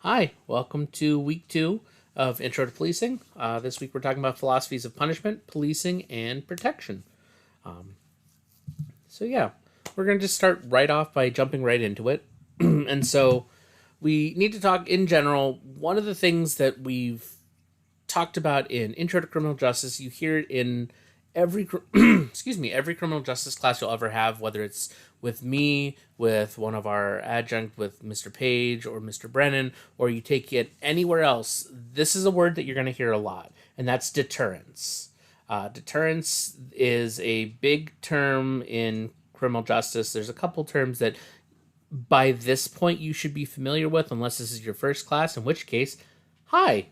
Hi, welcome to week 2 of Intro to Policing. This week we're talking about philosophies of punishment, policing, and protection. So, we're going to just start right off by jumping right into it. And so, we need to talk in general. One of the things that we've talked about in Intro to Criminal Justice, you hear it in every every criminal justice class you'll ever have, whether it's with me, with one of our adjunct, with Mr. Page or Mr. Brennan, or you take it anywhere else. This is a word that you're going to hear a lot, and that's deterrence. Deterrence is a big term in criminal justice. There's a couple terms that by this point you should be familiar with, unless this is your first class, in which case, hi.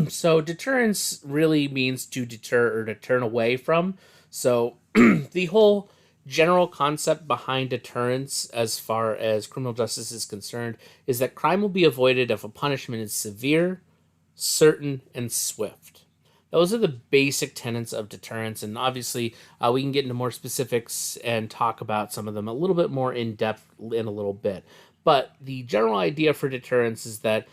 So deterrence really means to deter or to turn away from. So the whole general concept behind deterrence, as far as criminal justice is concerned, is that crime will be avoided if a punishment is severe, certain, and swift. Those are the basic tenets of deterrence, and obviously we can get into more specifics and talk about some of them a little bit more in depth in a little bit. But the general idea for deterrence is that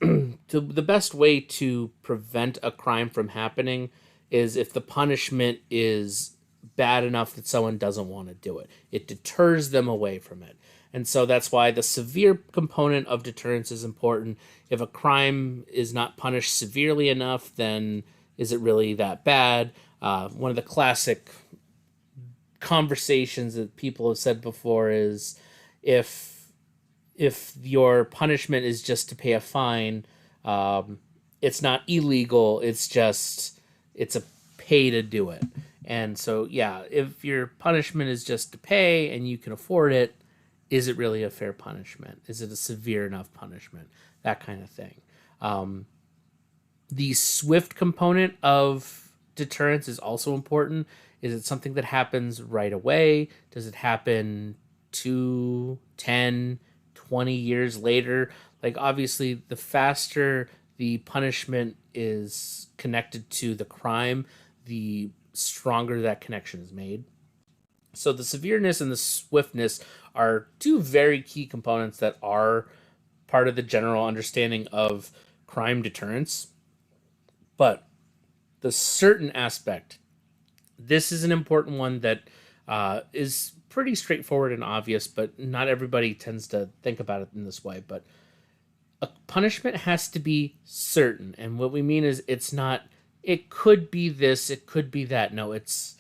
the best way to prevent a crime from happening is if the punishment is bad enough that someone doesn't want to do it. It deters them away from it. And so that's why the severe component of deterrence is important. If a crime is not punished severely enough, then is it really that bad? One of the classic conversations that people have said before is if your punishment is just to pay a fine, it's not illegal. It's a pay to do it. And so, yeah, if your punishment is just to pay and you can afford it, is it really a fair punishment? Is it a severe enough punishment? That kind of thing. The swift component of deterrence is also important. Is it something that happens right away? Does it happen 2, 10, 20 years later? Like, obviously, the faster the punishment is connected to the crime, the stronger that connection is made. So the severeness and the swiftness are two very key components that are part of the general understanding of crime deterrence. But the certain aspect, this is an important one that is pretty straightforward and obvious, but not everybody tends to think about it in this way. But a punishment has to be certain. And what we mean is it's not, it could be this, it could be that. No, it's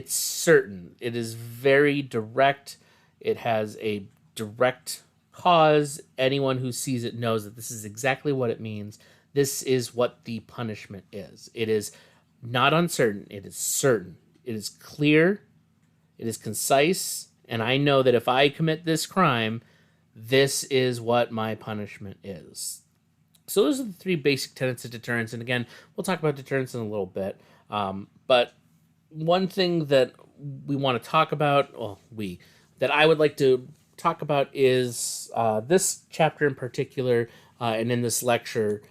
certain. It is very direct. It has a direct cause. Anyone who sees it knows that this is exactly what it means. This is what the punishment is. It is not uncertain. It is certain. It is clear. It is concise. And I know that if I commit this crime, this is what my punishment is. So those are the three basic tenets of deterrence. And again, we'll talk about deterrence in a little bit. But one thing that we want to talk about, that I would like to talk about is this chapter in particular, and in this lecture,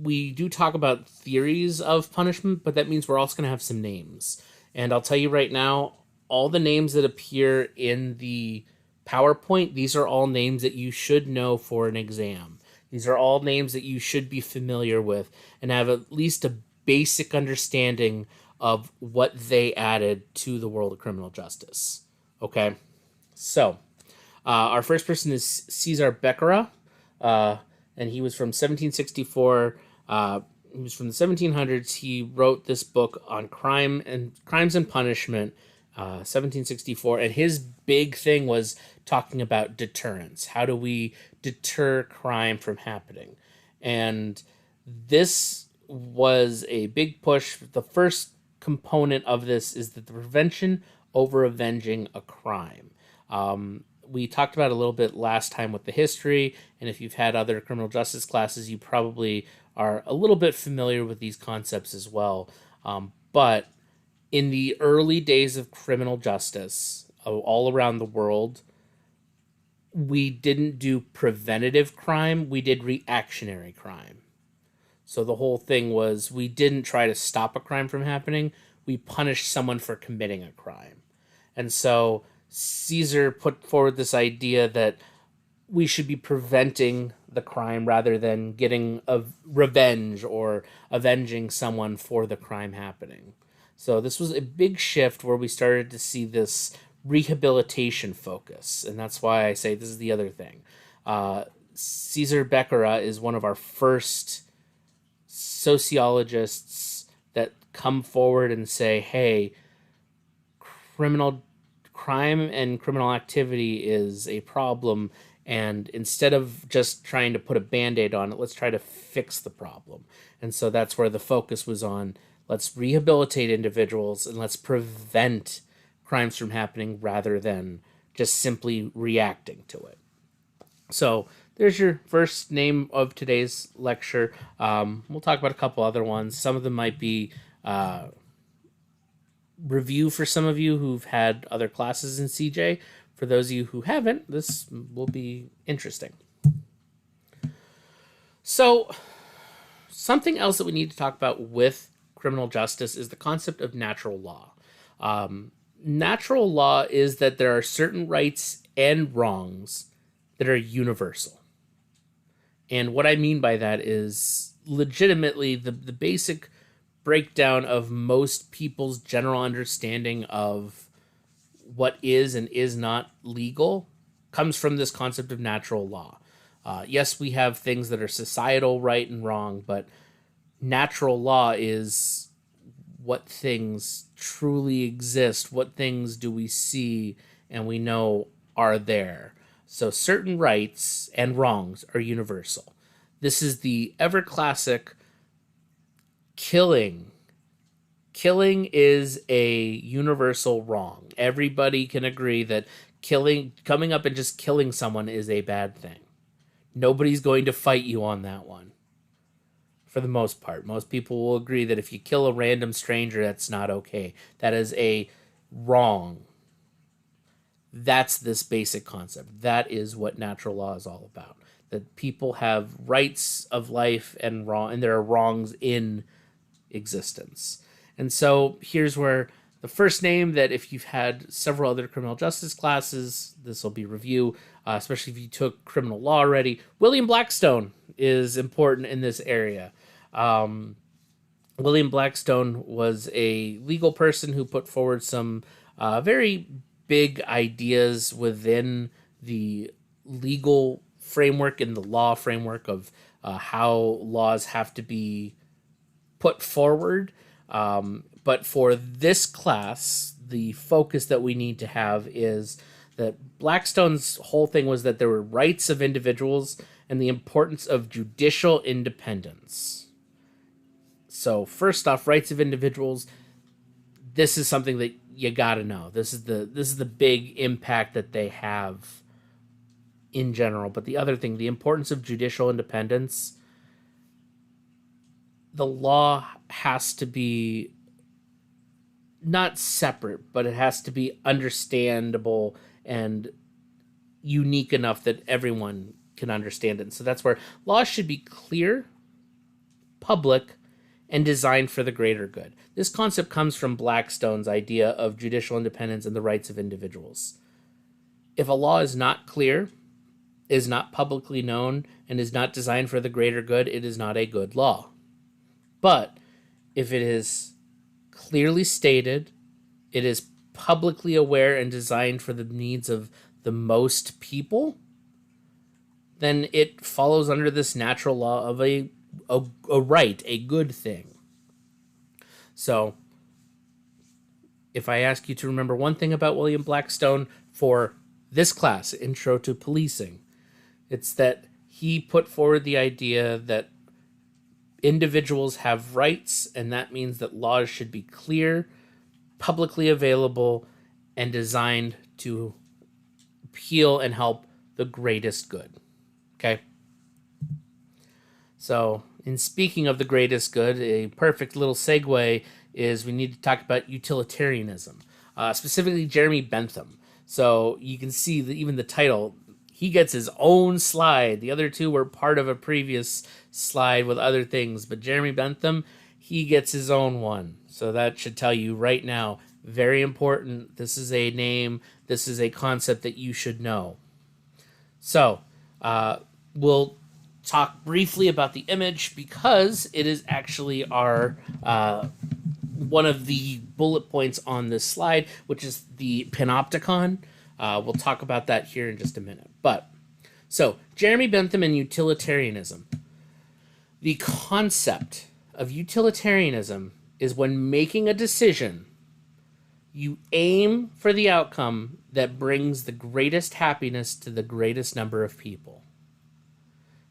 we do talk about theories of punishment, but that means we're also going to have some names. And I'll tell you right now, all the names that appear in the PowerPoint, these are all names that you should know for an exam. These are all names that you should be familiar with and have at least a basic understanding of what they added to the world of criminal justice. Okay? So, our first person is Cesar Beccaria, and he was from 1764. He was from the 1700s. He wrote this book on crimes and punishment, 1764, and his big thing was talking about deterrence. How do we deter crime from happening? And this was a big push. The first component of this is that the prevention over avenging a crime. We talked about it a little bit last time with the history, and if you've had other criminal justice classes, you probably are a little bit familiar with these concepts as well. But in the early days of criminal justice, all around the world, we didn't do preventative crime, we did reactionary crime. So the whole thing was we didn't try to stop a crime from happening, we punished someone for committing a crime. And so Caesar put forward this idea that we should be preventing the crime rather than getting a revenge or avenging someone for the crime happening. So this was a big shift where we started to see this rehabilitation focus, and that's why I say this is the other thing. Cesar Becerra is one of our first sociologists that come forward and say, hey, criminal crime and criminal activity is a problem, and instead of just trying to put a band-aid on it, let's try to fix the problem. And so that's where the focus was on, let's rehabilitate individuals and let's prevent crimes from happening rather than just simply reacting to it. So there's your first name of today's lecture. We'll talk about a couple other ones. Some of them might be review for some of you who've had other classes in CJ. For those of you who haven't, this will be interesting. So something else that we need to talk about with criminal justice is the concept of natural law. Natural law is that there are certain rights and wrongs that are universal. And what I mean by that is legitimately the basic breakdown of most people's general understanding of what is and is not legal comes from this concept of natural law. Yes, we have things that are societal right and wrong, but natural law is what things truly exist, what things do we see and we know are there. So certain rights and wrongs are universal. This is the ever classic killing. Killing is a universal wrong. Everybody can agree that coming up and just killing someone is a bad thing. Nobody's going to fight you on that one. For the most part, most people will agree that if you kill a random stranger, that's not okay. That is a wrong. That's this basic concept. That is what natural law is all about. That people have rights of life and there are wrongs in existence. And so here's where the first name that if you've had several other criminal justice classes, this will be review, especially if you took criminal law already. William Blackstone is important in this area. William Blackstone was a legal person who put forward some very big ideas within the legal framework and the law framework of how laws have to be put forward. But for this class, the focus that we need to have is that Blackstone's whole thing was that there were rights of individuals and the importance of judicial independence. So first off, rights of individuals, this is something that you got to know. This is the big impact that they have in general. But the other thing, the importance of judicial independence, the law has to be not separate, but it has to be understandable and unique enough that everyone can understand it. And so that's where laws should be clear, public, and designed for the greater good. This concept comes from Blackstone's idea of judicial independence and the rights of individuals. If a law is not clear, is not publicly known, and is not designed for the greater good, it is not a good law. But if it is clearly stated, it is publicly aware and designed for the needs of the most people, then it follows under this natural law of a right, a good thing. So, if I ask you to remember one thing about William Blackstone for this class, Intro to Policing, it's that he put forward the idea that individuals have rights, and that means that laws should be clear, publicly available, and designed to appeal and help the greatest good. Okay? So, in speaking of the greatest good, a perfect little segue is we need to talk about utilitarianism, specifically Jeremy Bentham. So, you can see that even the title, he gets his own slide. The other two were part of a previous slide with other things, but Jeremy Bentham, he gets his own one. So that should tell you right now, very important. This is a name, this is a concept that you should know. So, We'll talk briefly about the image because it is actually our one of the bullet points on this slide, which is the panopticon. We'll talk about that here in just a minute. But so Jeremy Bentham and utilitarianism. The concept of utilitarianism is when making a decision, you aim for the outcome that brings the greatest happiness to the greatest number of people.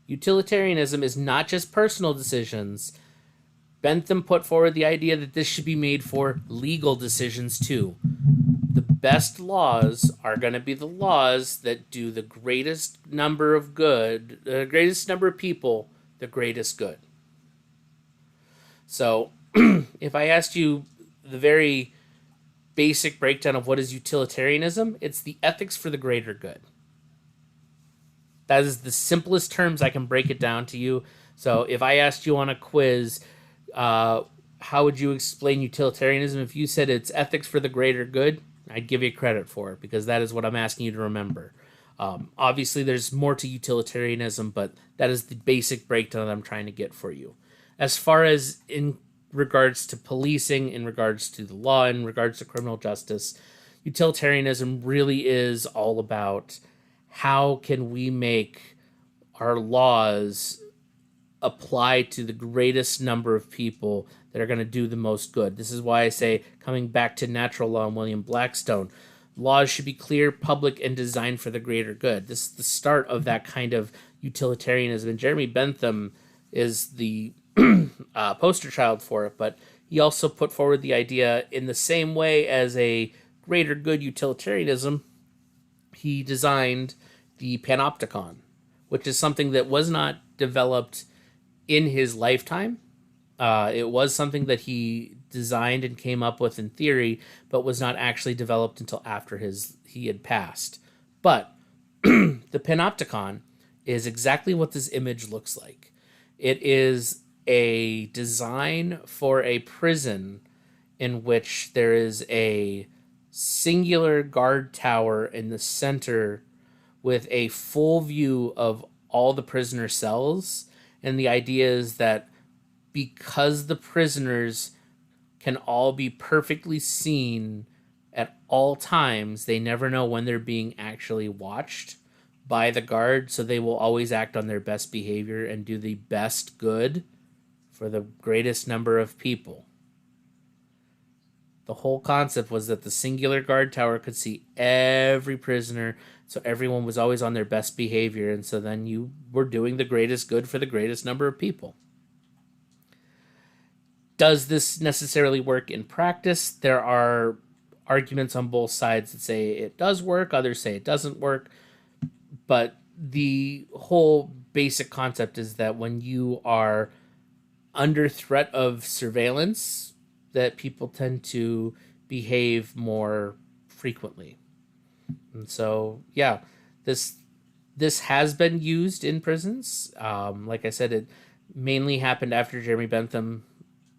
Utilitarianism is not just personal decisions. Bentham put forward the idea that this should be made for legal decisions too. The best laws are going to be the laws that do the greatest number of good, the greatest number of people, the greatest good. So, if I asked you the very basic breakdown of what is utilitarianism, it's the ethics for the greater good. That is the simplest terms I can break it down to you. So, if I asked you on a quiz, how would you explain utilitarianism? If you said it's ethics for the greater good, I'd give you credit for it because that is what I'm asking you to remember. Obviously, there's more to utilitarianism, but that is the basic breakdown that I'm trying to get for you. As far as in regards to policing, in regards to the law, in regards to criminal justice, utilitarianism really is all about how can we make our laws apply to the greatest number of people that are going to do the most good. This is why I say, coming back to natural law and William Blackstone, laws should be clear, public, and designed for the greater good. This is the start of that kind of utilitarianism. And Jeremy Bentham is the poster child for it, but he also put forward the idea in the same way as a greater good utilitarianism. He designed the panopticon, which is something that was not developed in his lifetime. It was something that he designed and came up with in theory, but was not actually developed until after he had passed. But the panopticon is exactly what this image looks like. It is a design for a prison in which there is a singular guard tower in the center with a full view of all the prisoner cells. And the idea is that because the prisoners can all be perfectly seen at all times, they never know when they're being actually watched by the guard, so they will always act on their best behavior and do the best good for the greatest number of people. The whole concept was that the singular guard tower could see every prisoner, so everyone was always on their best behavior, and so then you were doing the greatest good for the greatest number of people. Does this necessarily work in practice? There are arguments on both sides that say it does work, others say it doesn't work, but the whole basic concept is that when you are under threat of surveillance, that people tend to behave more frequently. And so, yeah, this has been used in prisons. Like I said, it mainly happened after Jeremy Bentham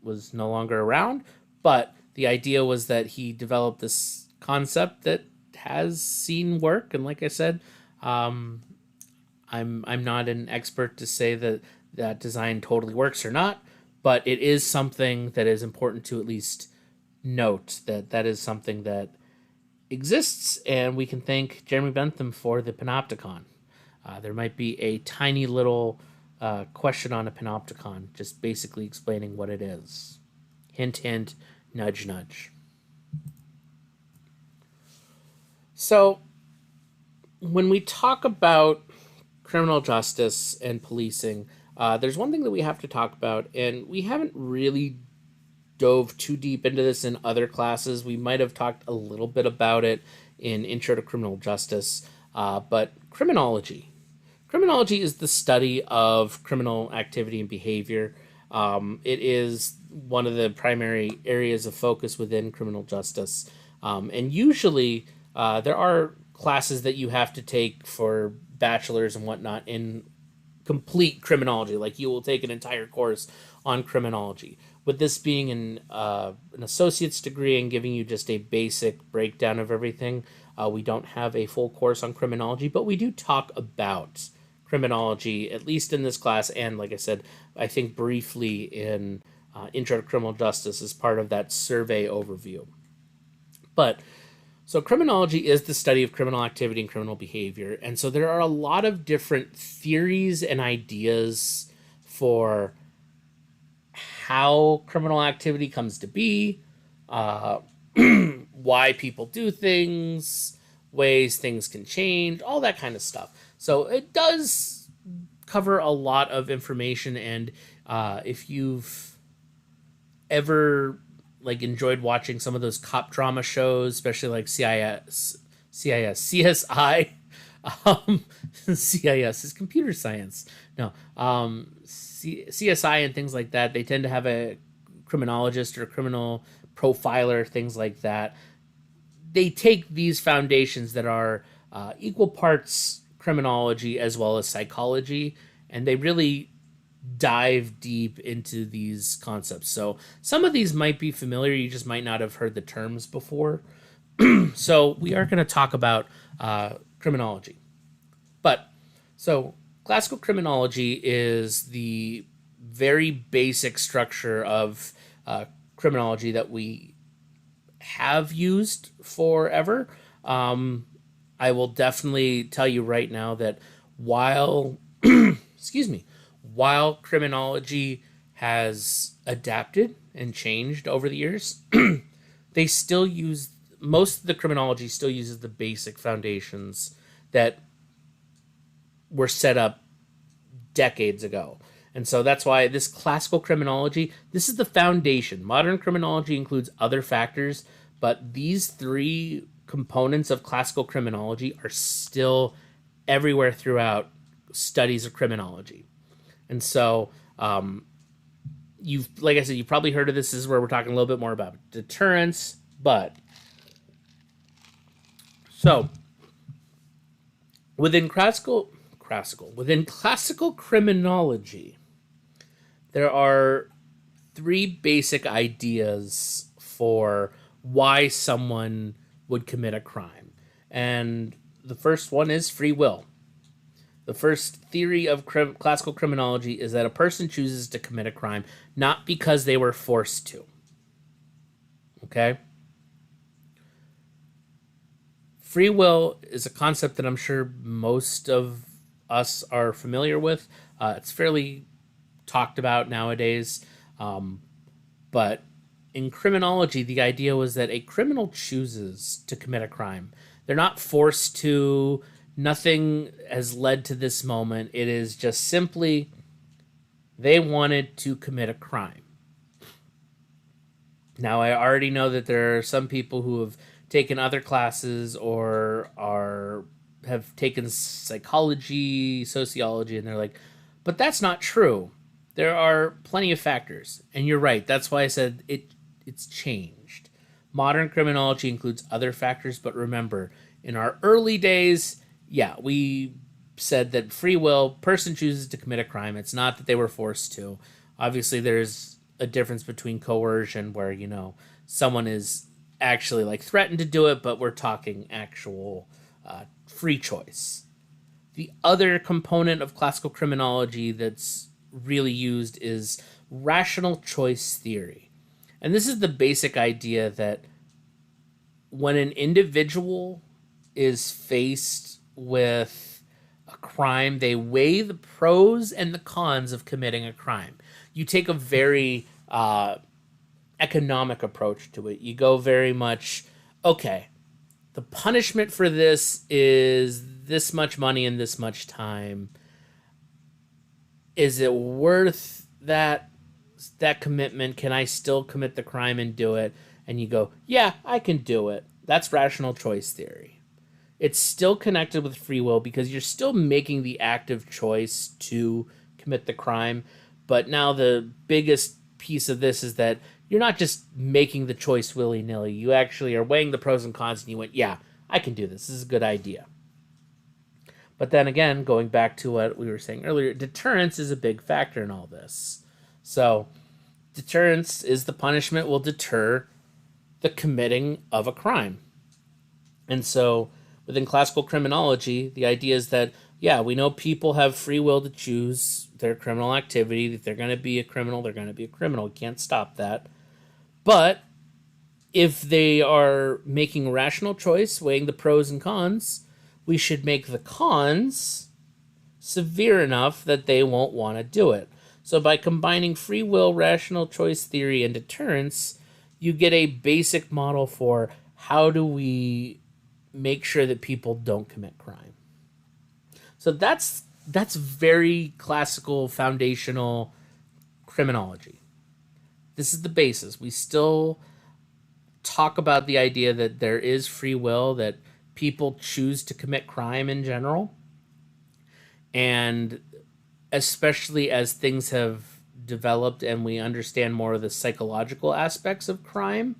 was no longer around, but the idea was that he developed this concept that has seen work. And like I said, I'm not an expert to say that design totally works or not, but it is something that is important to at least note that is something that exists, and we can thank Jeremy Bentham for the panopticon. There might be a tiny little question on a panopticon, just basically explaining what it is. Hint, hint, nudge, nudge. So, when we talk about criminal justice and policing, there's one thing that we have to talk about, and we haven't really dove too deep into this in other classes. We might have talked a little bit about it in Intro to Criminal Justice, but criminology. Criminology is the study of criminal activity and behavior. It is one of the primary areas of focus within criminal justice. And usually there are classes that you have to take for bachelors and whatnot in complete criminology. Like you will take an entire course on criminology. With this being an associate's degree and giving you just a basic breakdown of everything, we don't have a full course on criminology, but we do talk about criminology, at least in this class, and like I said, I think briefly in Intro to Criminal Justice as part of that survey overview. But so criminology is the study of criminal activity and criminal behavior, and so there are a lot of different theories and ideas for how criminal activity comes to be, why people do things, ways things can change, all that kind of stuff. So it does cover a lot of information, and if you've ever like enjoyed watching some of those cop drama shows, especially like CSI. CIS is computer science. No, CSI and things like that. They tend to have a criminologist or a criminal profiler, things like that. They take these foundations that are equal parts criminology as well as psychology, and they really dive deep into these concepts. So some of these might be familiar, you just might not have heard the terms before. So we are going to talk about criminology. But so classical criminology is the very basic structure of criminology that we have used forever. I will definitely tell you right now that while excuse me, while criminology has adapted and changed over the years, they still use, most of the criminology still uses the basic foundations that were set up decades ago. And so that's why this classical criminology, this is the foundation. Modern criminology includes other factors, but these three components of classical criminology are still everywhere throughout studies of criminology. And so, you've, like I said, you've probably heard of this. This is where we're talking a little bit more about deterrence. But so within classical criminology, there are three basic ideas for why someone would commit a crime, and the first one is free will. The first theory of classical criminology is that a person chooses to commit a crime not because they were forced to. Okay? Free will is a concept that I'm sure most of us are familiar with. It's fairly talked about nowadays. But in criminology, the idea was that a criminal chooses to commit a crime. They're not forced to. Nothing has led to this moment. It is just simply they wanted to commit a crime. Now, I already know that there are some people who have taken other classes or have taken psychology, sociology, and they're like, but that's not true. There are plenty of factors. And you're right. That's why I said it's changed. Modern criminology includes other factors, but remember, in our early days, yeah, we said that free will, person chooses to commit a crime. It's not that they were forced to. Obviously, there's a difference between coercion where, someone is actually like threatened to do it, but we're talking actual free choice. The other component of classical criminology that's really used is rational choice theory. And this is the basic idea that when an individual is faced with a crime, they weigh the pros and the cons of committing a crime. You take a very economic approach to it. You go very much, okay, the punishment for this is this much money and this much time. Is it worth that commitment? Can I still commit the crime and do it? And you go, yeah, I can do it. That's rational choice theory. It's still connected with free will because you're still making the active choice to commit the crime. But now the biggest piece of this is that you're not just making the choice willy-nilly. You actually are weighing the pros and cons, and you went, yeah, I can do this. This is a good idea. But then again, going back to what we were saying earlier, deterrence is a big factor in all this. So deterrence is the punishment will deter the committing of a crime. And so within classical criminology, the idea is that, yeah, we know people have free will to choose their criminal activity. If they're going to be a criminal, they're going to be a criminal. We can't stop that. But if they are making a rational choice, weighing the pros and cons, we should make the cons severe enough that they won't want to do it. So by combining free will, rational choice theory, and deterrence, you get a basic model for how do we make sure that people don't commit crime. So that's very classical foundational criminology. This is the basis. We still talk about the idea that there is free will, that people choose to commit crime in general. And especially as things have developed and we understand more of the psychological aspects of crime,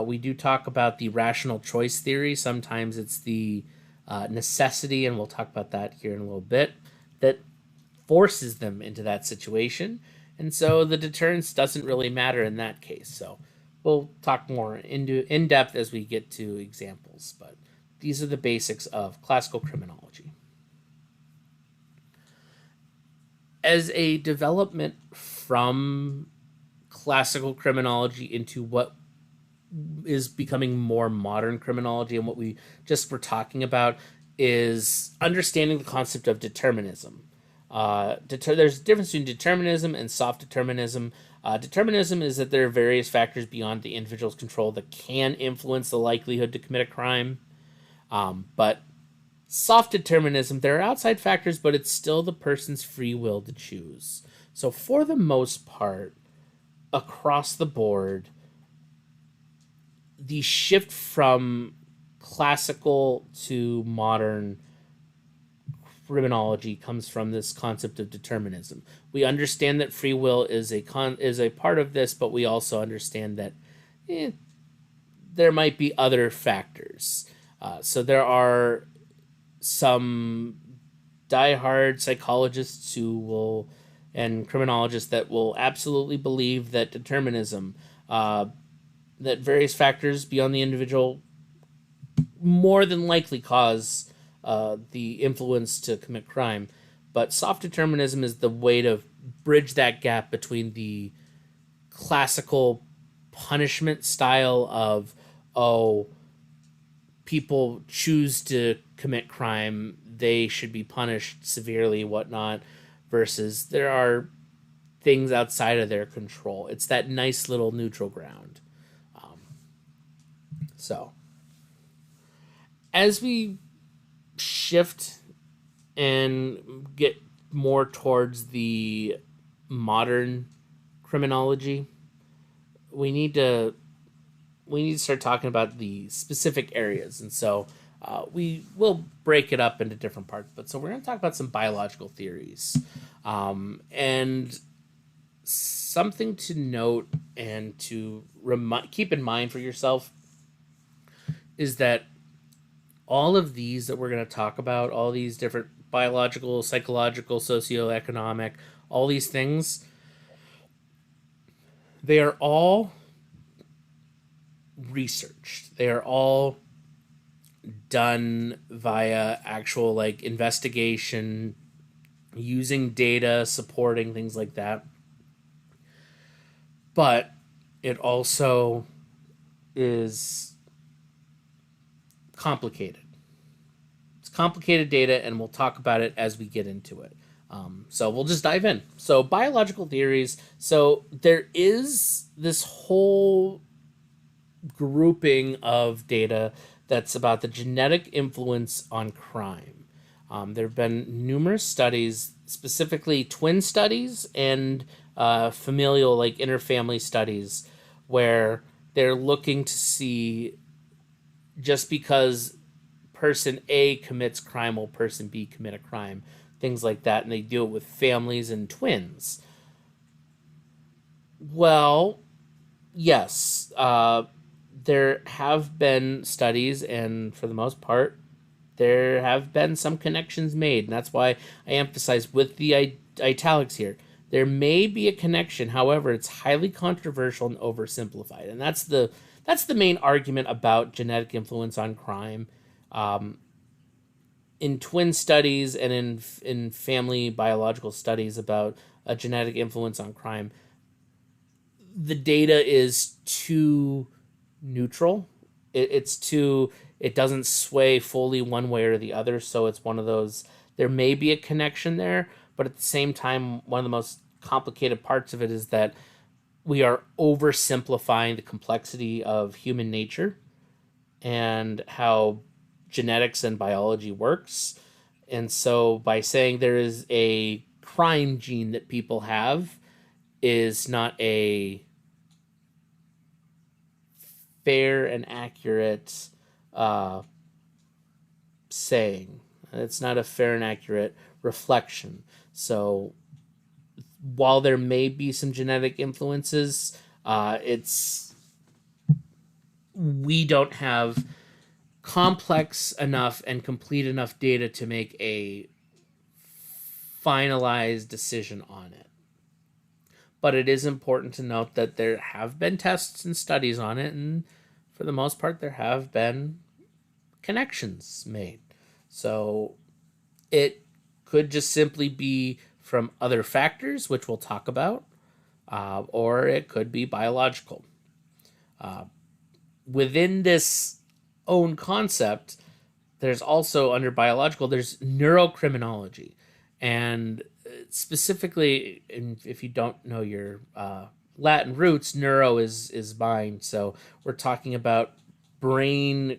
we do talk about the rational choice theory. Sometimes it's the necessity, and we'll talk about that here in a little bit, that forces them into that situation. And so the deterrence doesn't really matter in that case. So we'll talk more in depth as we get to examples. But these are the basics of classical criminology. As a development from classical criminology into what is becoming more modern criminology, and what we just were talking about is understanding the concept of determinism. There's a difference between determinism and soft determinism. Determinism is that there are various factors beyond the individual's control that can influence the likelihood to commit a crime. But soft determinism, there are outside factors, but it's still the person's free will to choose. So for the most part, across the board, the shift from classical to modern criminology comes from this concept of determinism. We understand that free will is a part of this, but we also understand that there might be other factors. So there are some diehard psychologists and criminologists that will absolutely believe that determinism, that various factors beyond the individual more than likely cause the influence to commit crime. But soft determinism is the way to bridge that gap between the classical punishment style of, people choose to commit crime, they should be punished severely, whatnot, versus there are things outside of their control. It's that nice little neutral ground. So, as we shift and get more towards the modern criminology, we need to start talking about the specific areas. And so we will break it up into different parts. But so we're going to talk about some biological theories. And something to note and to keep in mind for yourself is that all of these that we're going to talk about, all these different biological, psychological, socioeconomic, all these things, they are all researched. They are all done via actual investigation, using data, supporting things like that. But it also is complicated. It's complicated data, and we'll talk about it as we get into it. So we'll just dive in. So biological theories. So there is this whole grouping of data that's about the genetic influence on crime. There have been numerous studies, specifically twin studies and familial, interfamily studies, where they're looking to see, just because person A commits crime will person B commit a crime, things like that, and they do it with families and twins. Well, yes, there have been studies, and for the most part, there have been some connections made, and that's why I emphasize with the italics here. There may be a connection, however, it's highly controversial and oversimplified, and that's the main argument about genetic influence on crime. In twin studies and in family biological studies about a genetic influence on crime, the data is too neutral. It doesn't sway fully one way or the other. So it's one of those, there may be a connection there, but at the same time, one of the most complicated parts of it is that we are oversimplifying the complexity of human nature and how genetics and biology works. And so by saying there is a crime gene that people have is not a fair and accurate saying. It's not a fair and accurate reflection. So while there may be some genetic influences, it's we don't have complex enough and complete enough data to make a finalized decision on it. But it is important to note that there have been tests and studies on it, and for the most part, there have been connections made. So it could just simply be from other factors, which we'll talk about, or it could be biological. Within this own concept, there's also under biological, there's neurocriminology. And specifically, if you don't know your Latin roots, neuro is mind. So we're talking about brain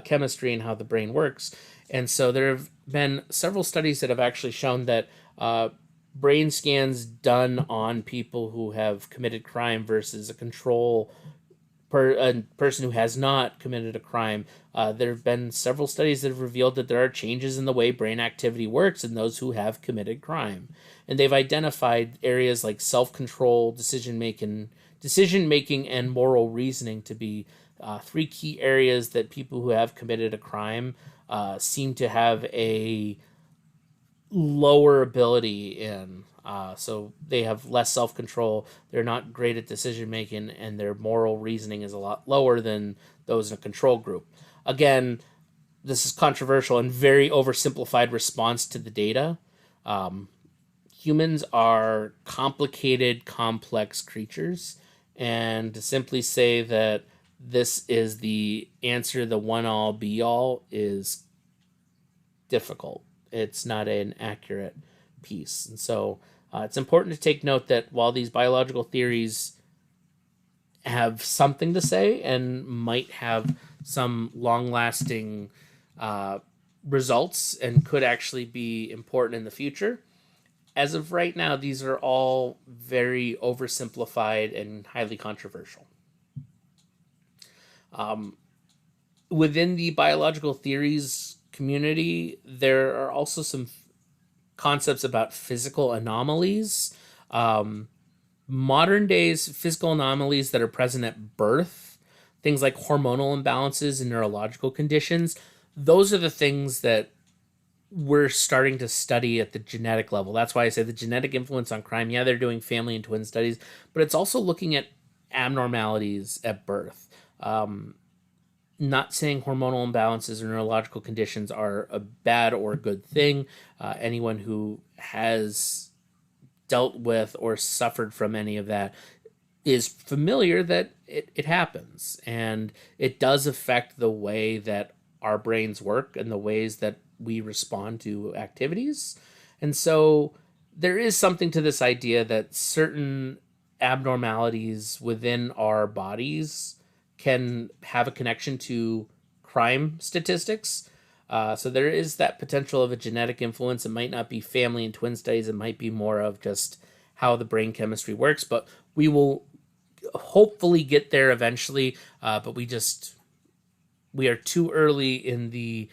chemistry and how the brain works. And so there have been several studies that have actually shown that brain scans done on people who have committed crime versus a control a person who has not committed a crime, there have been several studies that have revealed that there are changes in the way brain activity works in those who have committed crime. And they've identified areas like self-control, decision-making, and moral reasoning to be three key areas that people who have committed a crime seem to have a lower ability in. So they have less self-control, they're not great at decision-making, and their moral reasoning is a lot lower than those in a control group. Again, this is controversial and very oversimplified response to the data. Humans are complicated, complex creatures, and to simply say that this is the answer, the one-all, be-all, is difficult. It's not an accurate piece. And so it's important to take note that while these biological theories have something to say and might have some long-lasting results and could actually be important in the future, as of right now, these are all very oversimplified and highly controversial. Within the biological theories community, there are also some concepts about physical anomalies. Modern days physical anomalies that are present at birth, things like hormonal imbalances and neurological conditions, those are the things that we're starting to study at the genetic level. That's why I say the genetic influence on crime. Yeah, they're doing family and twin studies, but it's also looking at abnormalities at birth. Not saying hormonal imbalances or neurological conditions are a bad or a good thing. Anyone who has dealt with or suffered from any of that is familiar that it happens. And it does affect the way that our brains work and the ways that we respond to activities. And so there is something to this idea that certain abnormalities within our bodies can have a connection to crime statistics. So there is that potential of a genetic influence. It might not be family and twin studies. It might be more of just how the brain chemistry works. But we will hopefully get there eventually. But we are too early in the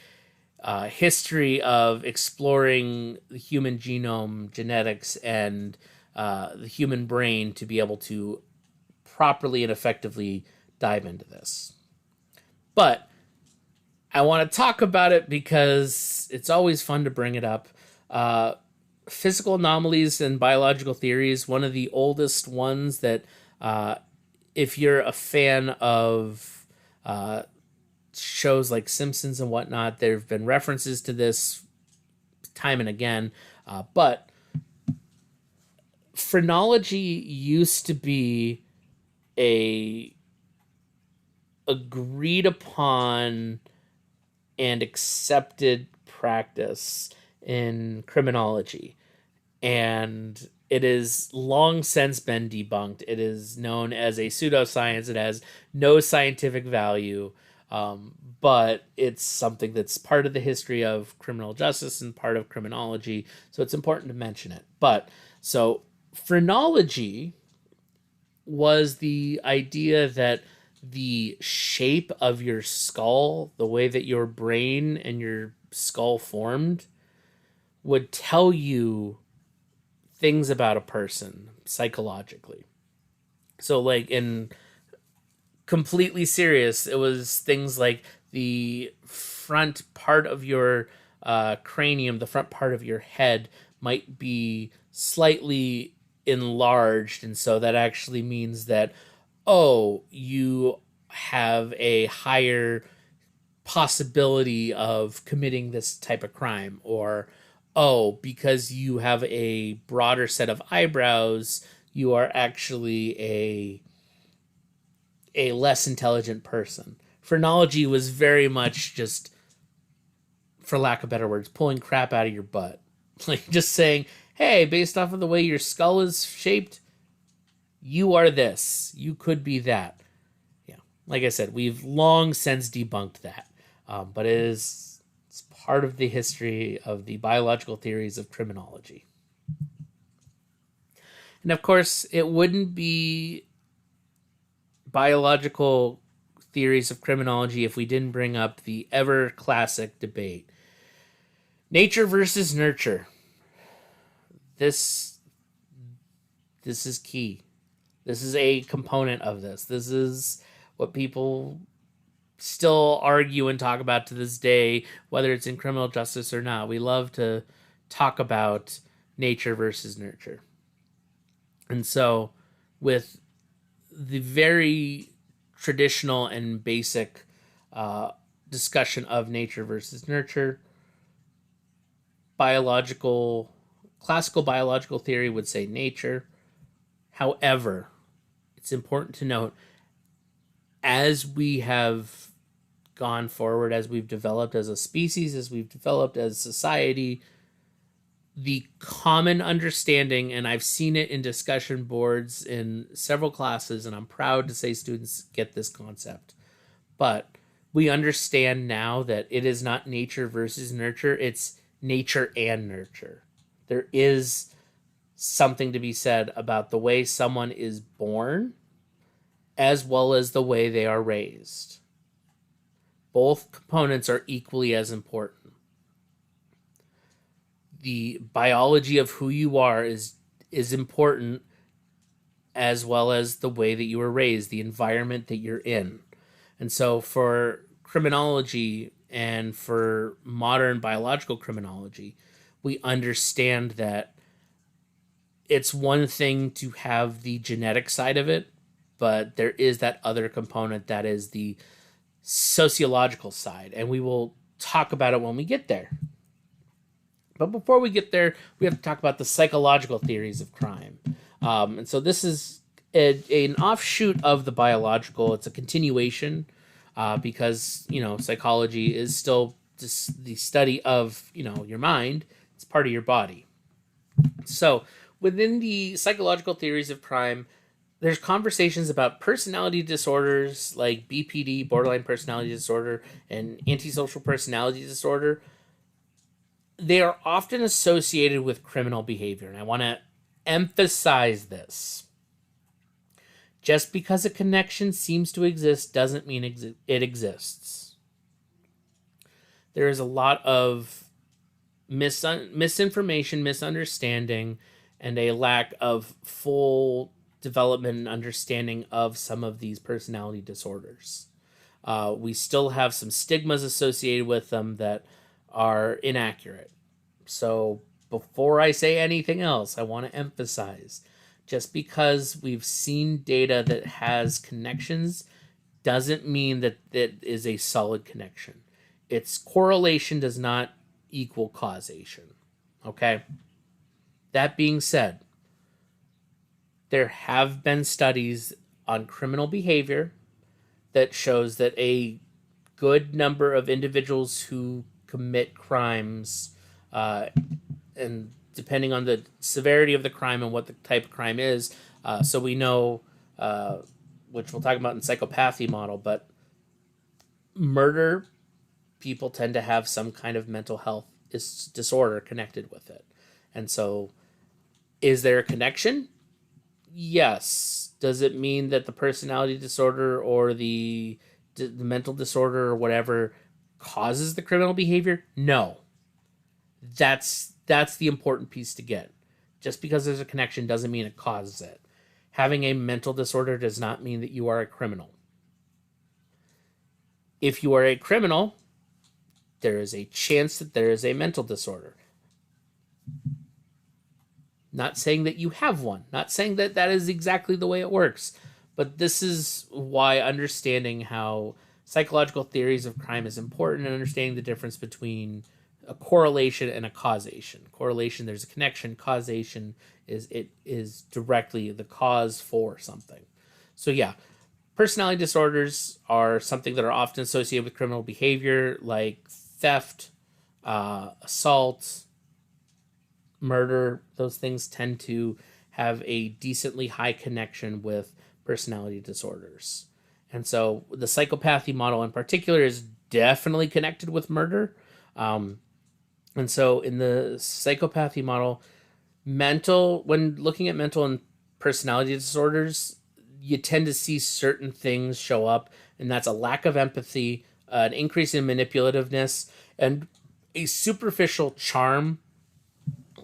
history of exploring the human genome, genetics, and the human brain to be able to properly and effectively dive into this. But I want to talk about it because it's always fun to bring it up. Physical anomalies and biological theories, one of the oldest ones that if you're a fan of shows like Simpsons and whatnot, there have been references to this time and again. But phrenology used to be a agreed upon and accepted practice in criminology, and it has long since been debunked. It is known as a pseudoscience. It has no scientific value, but it's something that's part of the history of criminal justice and part of criminology, so it's important to mention it. But so phrenology was the idea that the shape of your skull, the way that your brain and your skull formed, would tell you things about a person psychologically. So, like, in completely serious, it was things like the front part of your cranium, the front part of your head might be slightly enlarged, and so that actually means that, oh, you have a higher possibility of committing this type of crime, or oh, because you have a broader set of eyebrows, you are actually a less intelligent person. Phrenology was very much just, for lack of better words, pulling crap out of your butt. Like, just saying, hey, based off of the way your skull is shaped, you are this. You could be that. Yeah. Like I said, we've long since debunked that. But it's part of the history of the biological theories of criminology. And of course, it wouldn't be biological theories of criminology if we didn't bring up the ever classic debate: nature versus nurture. This is key. This is a component of this. This is what people still argue and talk about to this day, whether it's in criminal justice or not. We love to talk about nature versus nurture. And so, with the very traditional and basic discussion of nature versus nurture, classical biological theory would say nature. However, it's important to note, as we have gone forward, as we've developed as a species, as we've developed as society, the common understanding, and I've seen it in discussion boards in several classes, and I'm proud to say students get this concept, but we understand now that it is not nature versus nurture, it's nature and nurture. There is something to be said about the way someone is born as well as the way they are raised. Both components are equally as important. The biology of who you are is important, as well as the way that you were raised, the environment that you're in. And so for criminology and for modern biological criminology, we understand that it's one thing to have the genetic side of it, but there is that other component that is the sociological side, and we will talk about it when we get there. But before we get there, we have to talk about the psychological theories of crime. And so this is an offshoot of the biological. It's a continuation, because, psychology is still just the study of, your mind. It's part of your body. So within the psychological theories of crime, there's conversations about personality disorders like BPD, borderline personality disorder, and antisocial personality disorder. They are often associated with criminal behavior, and I want to emphasize this. Just because a connection seems to exist doesn't mean it exists. There is a lot of misinformation, misunderstanding, and a lack of full development and understanding of some of these personality disorders. We still have some stigmas associated with them that are inaccurate. So before I say anything else, I want to emphasize, just because we've seen data that has connections doesn't mean that it is a solid connection. Its correlation does not equal causation. Okay? That being said, there have been studies on criminal behavior that shows that a good number of individuals who commit crimes, and depending on the severity of the crime and what the type of crime is, so we know, which we'll talk about in psychopathy model, but murder people tend to have some kind of mental health disorder connected with it. And so, is there a connection? Yes. Does it mean that the personality disorder or the mental disorder or whatever causes the criminal behavior? No. That's the important piece to get. Just because there's a connection doesn't mean it causes it. Having a mental disorder does not mean that you are a criminal. If you are a criminal, there is a chance that there is a mental disorder. Not saying that you have one. Not saying that that is exactly the way it works. But this is why understanding how psychological theories of crime is important and understanding the difference between a correlation and a causation. Correlation, there's a connection. Causation is directly the cause for something. So yeah, personality disorders are something that are often associated with criminal behavior like theft, assault, murder. Those things tend to have a decently high connection with personality disorders. And so the psychopathy model in particular is definitely connected with murder. And so in the psychopathy model, when looking at mental and personality disorders, you tend to see certain things show up, and that's a lack of empathy, an increase in manipulativeness, and a superficial charm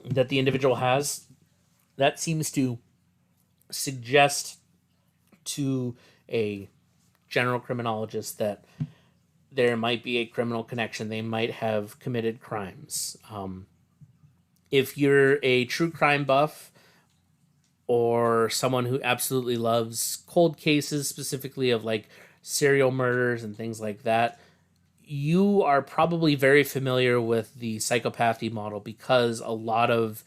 that the individual has. That seems to suggest to a general criminologist that there might be a criminal connection. They might have committed crimes. If you're a true crime buff or someone who absolutely loves cold cases, specifically of like serial murders and things like that, you are probably very familiar with the psychopathy model because a lot of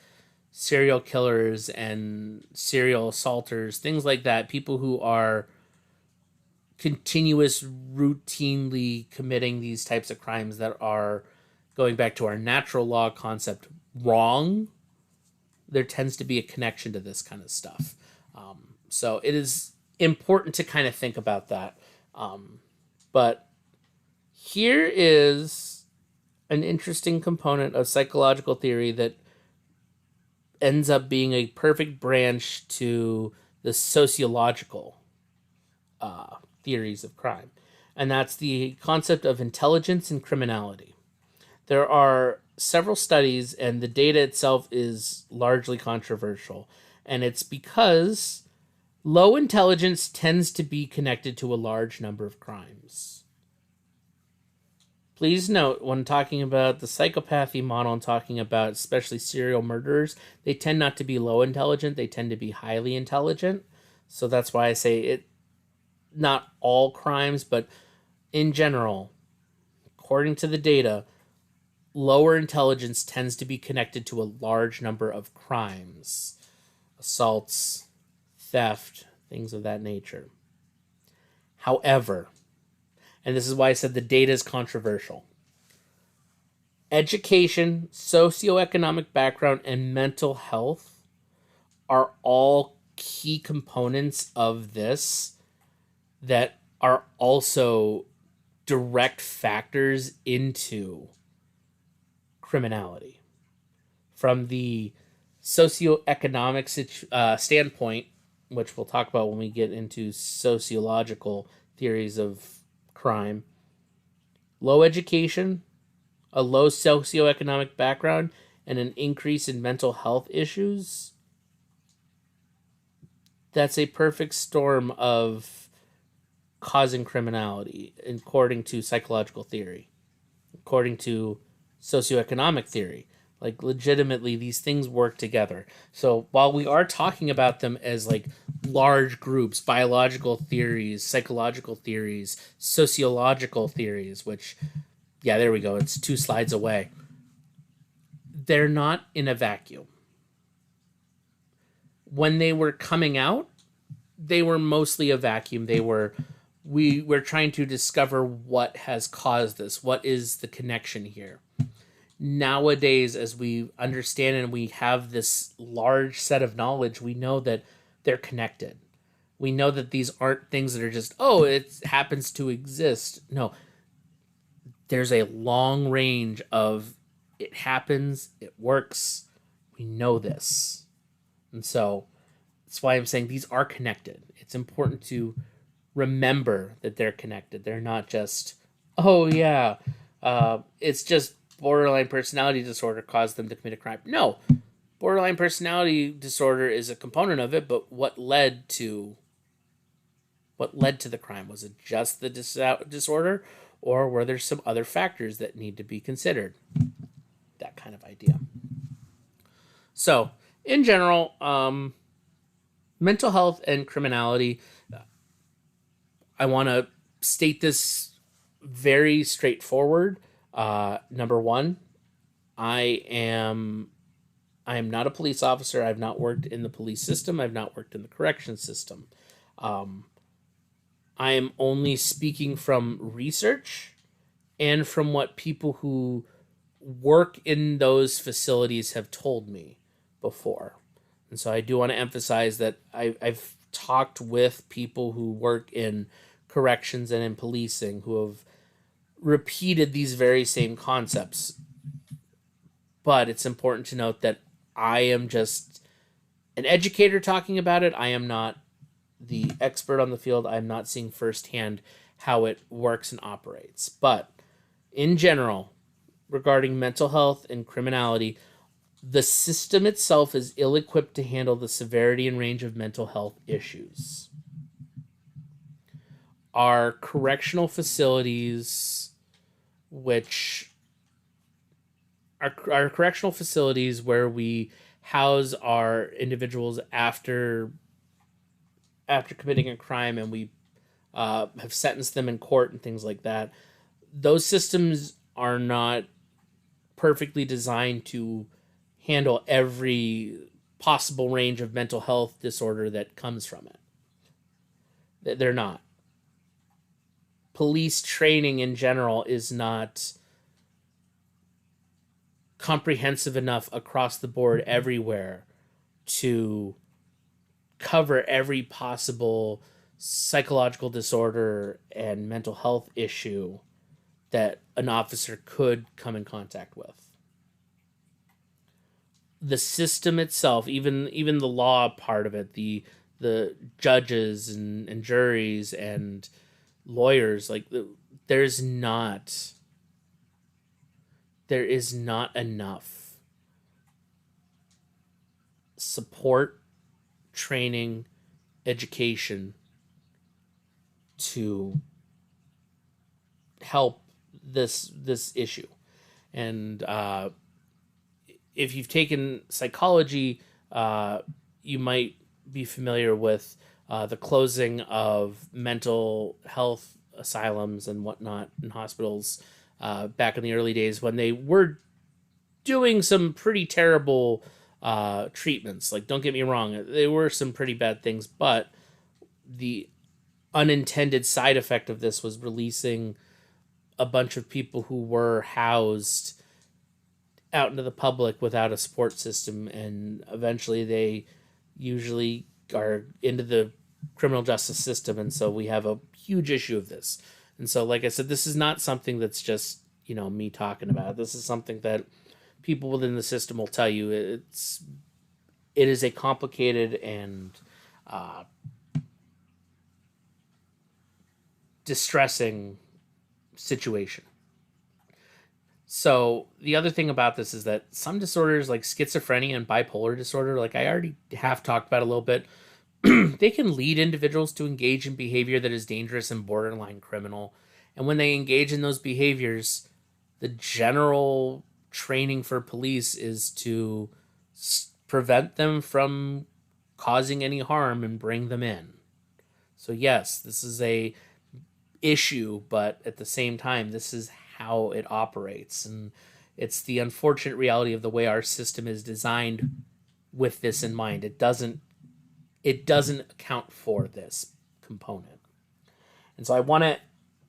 serial killers and serial assaulters, things like that, people who are routinely committing these types of crimes that are, going back to our natural law concept, wrong, there tends to be a connection to this kind of stuff. So it is important to kind of think about that. But here is an interesting component of psychological theory that ends up being a perfect branch to the sociological theories of crime. And that's the concept of intelligence and criminality. There are several studies, and the data itself is largely controversial. And it's because low intelligence tends to be connected to a large number of crimes. Please note, when talking about the psychopathy model and talking about especially serial murderers, they tend not to be low intelligent, they tend to be highly intelligent. So that's why I say it, not all crimes, but in general, according to the data, lower intelligence tends to be connected to a large number of crimes, assaults, theft, things of that nature. However, and this is why I said the data is controversial, education, socioeconomic background, and mental health are all key components of this that are also direct factors into criminality. From the socioeconomic standpoint, which we'll talk about when we get into sociological theories of crime, low education, a low socioeconomic background, and an increase in mental health issues, that's a perfect storm of causing criminality, according to psychological theory, according to socioeconomic theory. Like, legitimately, these things work together. So while we are talking about them as like large groups, biological theories, psychological theories, sociological theories, which, yeah, there we go. It's 2 slides away. They're not in a vacuum. When they were coming out, they were mostly a vacuum. We were trying to discover what has caused this. What is the connection here? Nowadays, as we understand and we have this large set of knowledge, we know that they're connected. We know that these aren't things that are just, oh, it happens to exist. No, there's a long range of it happens, it works. We know this. And so that's why I'm saying these are connected. It's important to remember that they're connected. They're not just, oh, yeah, it's just borderline personality disorder caused them to commit a crime. No, borderline personality disorder is a component of it, but what led to the crime? Was it just the disorder, or were there some other factors that need to be considered? That kind of idea. So, in general, mental health and criminality, I want to state this very straightforward. Number one, I am not a police officer. I've not worked in the police system. I've not worked in the correction system. I am only speaking from research and from what people who work in those facilities have told me before. And so I do want to emphasize that I've talked with people who work in corrections and in policing who have repeated these very same concepts. But it's important to note that I am just an educator talking about it. I am not the expert on the field. I'm not seeing firsthand how it works and operates. But in general, regarding mental health and criminality, the system itself is ill-equipped to handle the severity and range of mental health issues. Our correctional facilities, which our correctional facilities where we house our individuals after committing a crime, and we have sentenced them in court and things like that, those systems are not perfectly designed to handle every possible range of mental health disorder that comes from it. They're not. Police training in general is not comprehensive enough across the board everywhere to cover every possible psychological disorder and mental health issue that an officer could come in contact with. The system itself, even the law part of it, the judges and juries and lawyers, like there is not enough support, training, education to help this issue. And if you've taken psychology, you might be familiar with the closing of mental health asylums and whatnot in hospitals back in the early days when they were doing some pretty terrible treatments. Like, don't get me wrong, there were some pretty bad things, but the unintended side effect of this was releasing a bunch of people who were housed out into the public without a support system, and eventually they usually are into the criminal justice system, and so we have a huge issue of this. And so, like I said, this is not something that's just, me talking about it. This is something that people within the system will tell you. It is a complicated and distressing situation. So the other thing about this is that some disorders like schizophrenia and bipolar disorder, like I already have talked about a little bit, they can lead individuals to engage in behavior that is dangerous and borderline criminal. And when they engage in those behaviors, the general training for police is to prevent them from causing any harm and bring them in. So yes, this is a issue, but at the same time, this is how it operates. And it's the unfortunate reality of the way our system is designed with this in mind. It doesn't account for this component. And so I want to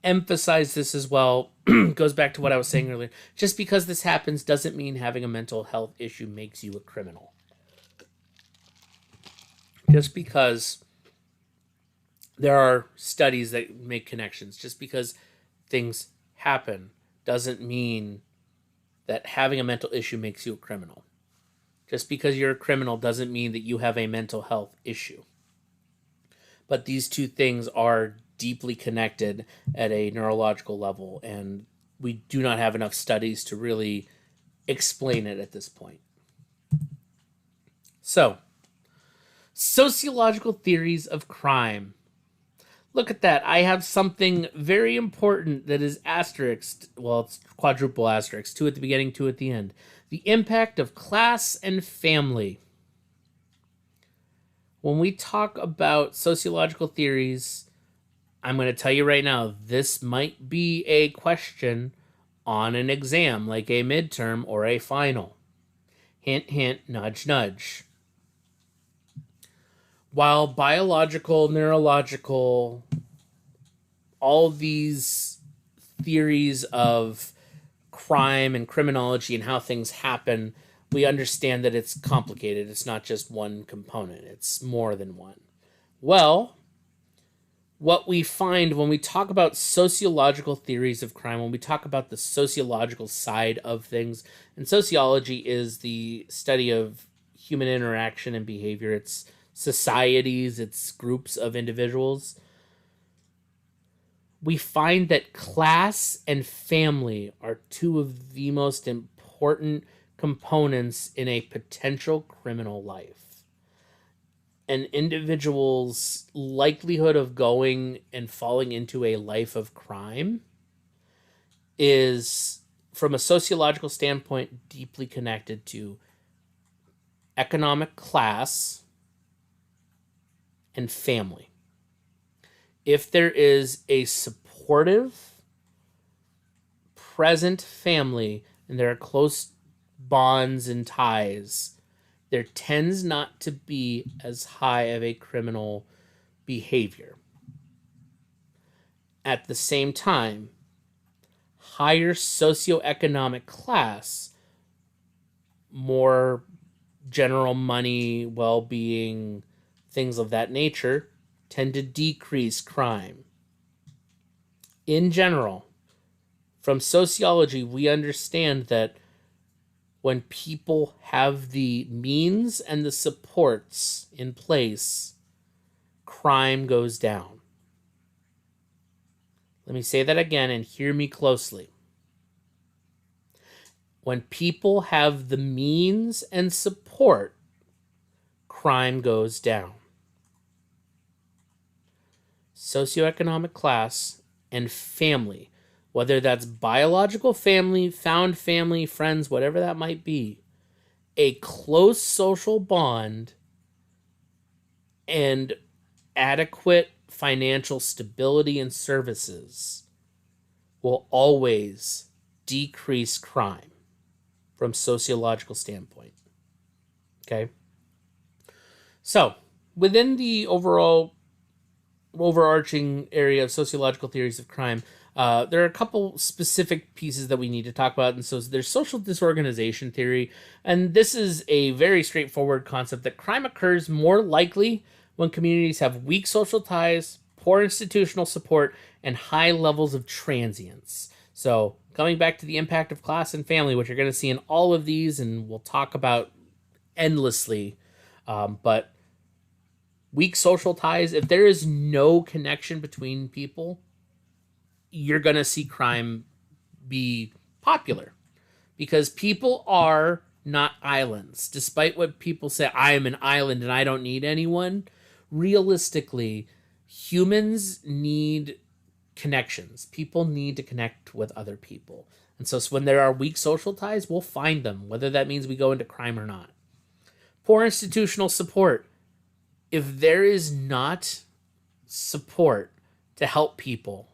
emphasize this as well. Goes back to what I was saying earlier. Just because this happens doesn't mean having a mental health issue makes you a criminal. Just because there are studies that make connections, just because things happen doesn't mean that having a mental issue makes you a criminal. Just because you're a criminal doesn't mean that you have a mental health issue. But these two things are deeply connected at a neurological level, and we do not have enough studies to really explain it at this point. So, sociological theories of crime. Look at that. I have something very important that is asterisked. Well, it's quadruple asterisk. 2 at the beginning, 2 at the end. The impact of class and family. When we talk about sociological theories, I'm going to tell you right now, this might be a question on an exam, like a midterm or a final. Hint, hint, nudge, nudge. While biological, neurological, all these theories of crime and criminology and how things happen, we understand that it's complicated. It's not just one component. It's more than one. Well, what we find when we talk about sociological theories of crime, when we talk about the sociological side of things, and sociology is the study of human interaction and behavior. It's societies, it's groups of individuals. We find that class and family are two of the most important components in a potential criminal life. An individual's likelihood of going and falling into a life of crime is, from a sociological standpoint, deeply connected to economic class and family. If there is a supportive, present family, and there are close bonds and ties, there tends not to be as high of a criminal behavior. At the same time, higher socioeconomic class, more general money, well-being, things of that nature, tend to decrease crime. In general, from sociology, we understand that when people have the means and the supports in place, crime goes down. Let me say that again and hear me closely. When people have the means and support, crime goes down. Socioeconomic class and family, whether that's biological family, found family, friends, whatever that might be, a close social bond and adequate financial stability and services will always decrease crime from sociological standpoint. Okay? So, within the overarching area of sociological theories of crime, there are a couple specific pieces that we need to talk about. And so there's social disorganization theory. And this is a very straightforward concept that crime occurs more likely when communities have weak social ties, poor institutional support, and high levels of transience. So coming back to the impact of class and family, which you're going to see in all of these, and we'll talk about endlessly, but weak social ties, if there is no connection between people, you're going to see crime be popular. Because people are not islands. Despite what people say, I am an island and I don't need anyone. Realistically, humans need connections. People need to connect with other people. And so when there are weak social ties, we'll find them, whether that means we go into crime or not. Poor institutional support. if there is not support to help people,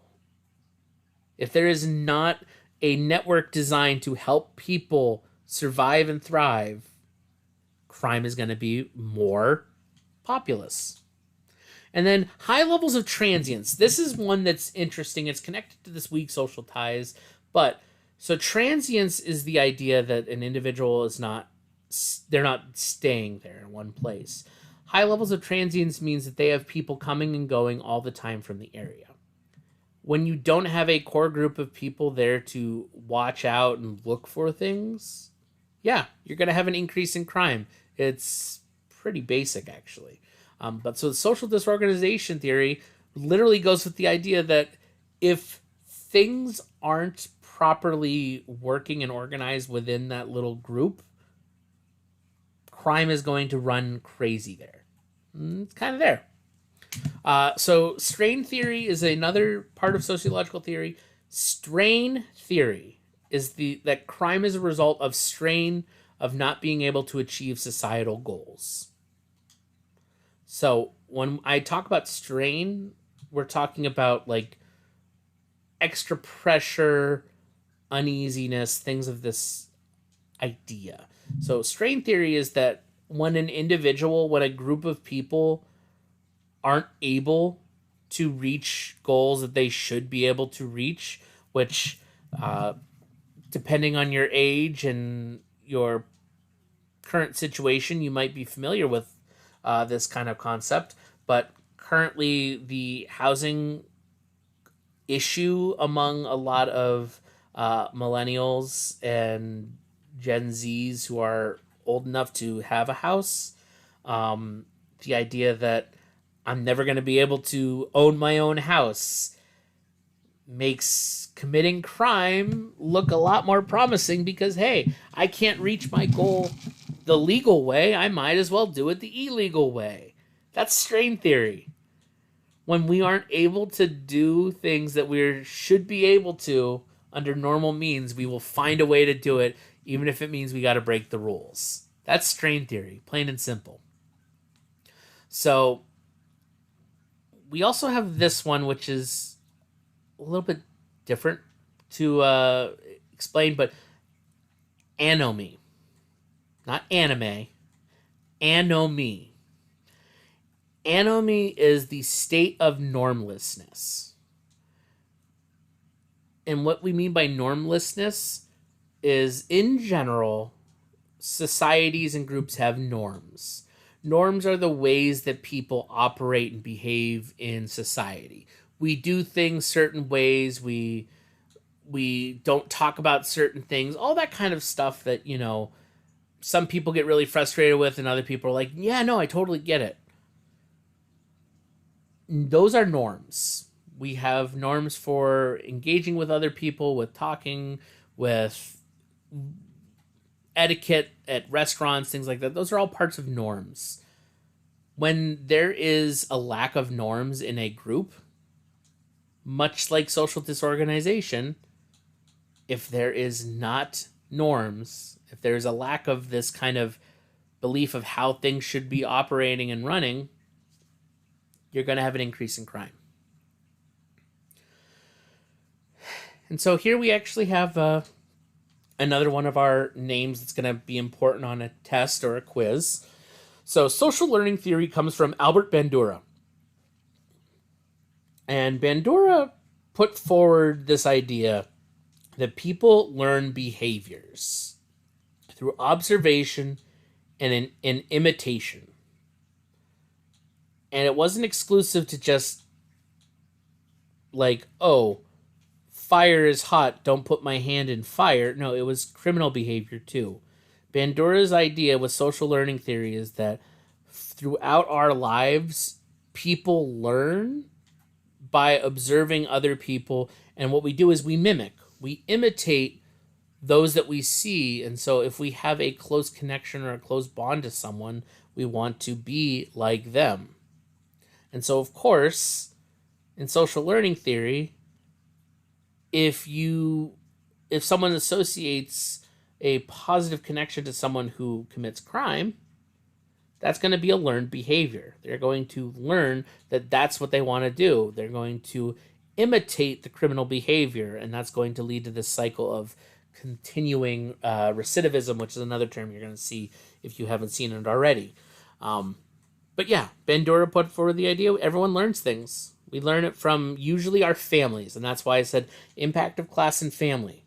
if there is not a network designed to help people survive and thrive, crime is going to be more populous. And then high levels of transience. This is one that's interesting. It's connected to this weak social ties. But so transience is the idea that an individual is they're not staying there in one place. High levels of transience means that they have people coming and going all the time from the area. When you don't have a core group of people there to watch out and look for things, yeah, you're going to have an increase in crime. It's pretty basic, actually. But so the social disorganization theory literally goes with the idea that if things aren't properly working and organized within that little group, crime is going to run crazy there. It's kind of there. So strain theory is another part of sociological theory. Strain theory is that crime is a result of strain of not being able to achieve societal goals. So when I talk about strain, we're talking about like extra pressure, uneasiness, things of this idea. So strain theory is that when a group of people aren't able to reach goals that they should be able to reach, which depending on your age and your current situation, you might be familiar with this kind of concept. But currently the housing issue among a lot of millennials and Gen Zs who are old enough to have a house, the idea that I'm never going to be able to own my own house makes committing crime look a lot more promising because, hey, I can't reach my goal the legal way. I might as well do it the illegal way. That's strain theory. When we aren't able to do things that we should be able to under normal means, we will find a way to do it, even if it means we got to break the rules. That's strain theory, plain and simple. So we also have this one, which is a little bit different to explain, but anomie. Not anime. Anomie. Anomie is the state of normlessness. And what we mean by normlessness is, in general, societies and groups have norms. Norms are the ways that people operate and behave in society. We do things certain ways. We don't talk about certain things. All that kind of stuff that, some people get really frustrated with and other people are like, yeah, no, I totally get it. Those are norms. We have norms for engaging with other people, with talking, with etiquette at restaurants, things like that. Those are all parts of norms. When there is a lack of norms in a group, much like social disorganization, if there is not norms, if there's a lack of this kind of belief of how things should be operating and running, you're going to have an increase in crime. And so here we actually have another one of our names that's going to be important on a test or a quiz. So social learning theory comes from Albert Bandura. And Bandura put forward this idea that people learn behaviors through observation and in imitation. And it wasn't exclusive to just like, oh, fire is hot, don't put my hand in fire. No, it was criminal behavior too. Bandura's idea with social learning theory is that throughout our lives, people learn by observing other people, and what we do is we mimic. We imitate those that we see, and so if we have a close connection or a close bond to someone, we want to be like them. And so, of course, in social learning theory, if someone associates a positive connection to someone who commits crime, That's going to be a learned behavior. They're going to learn that that's what they want to do. They're going to imitate the criminal behavior, and that's going to lead to this cycle of continuing recidivism, which is another term you're going to see if you haven't seen it already. But yeah, Bandura put forward the idea everyone learns things. We learn it from usually our families, and that's why I said impact of class and family.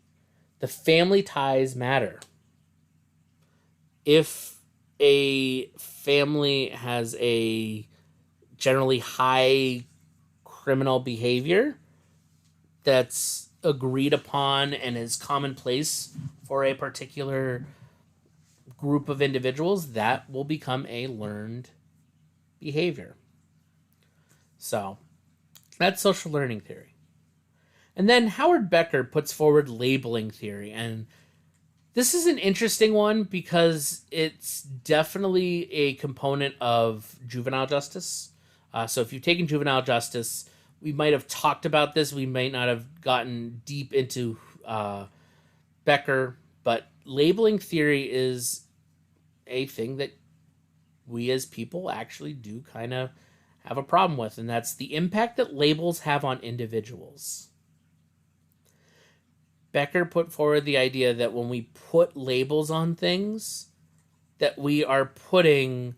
The family ties matter. If a family has a generally high criminal behavior that's agreed upon and is commonplace for a particular group of individuals, that will become a learned behavior. So that's social learning theory. And then Howard Becker puts forward labeling theory, and this is an interesting one because it's definitely a component of juvenile justice. So if you've taken juvenile justice, we might have talked about this. We might not have gotten deep into Becker, but labeling theory is a thing that we as people actually do kind of have a problem with, and that's the impact that labels have on individuals. Becker put forward the idea that when we put labels on things, that we are putting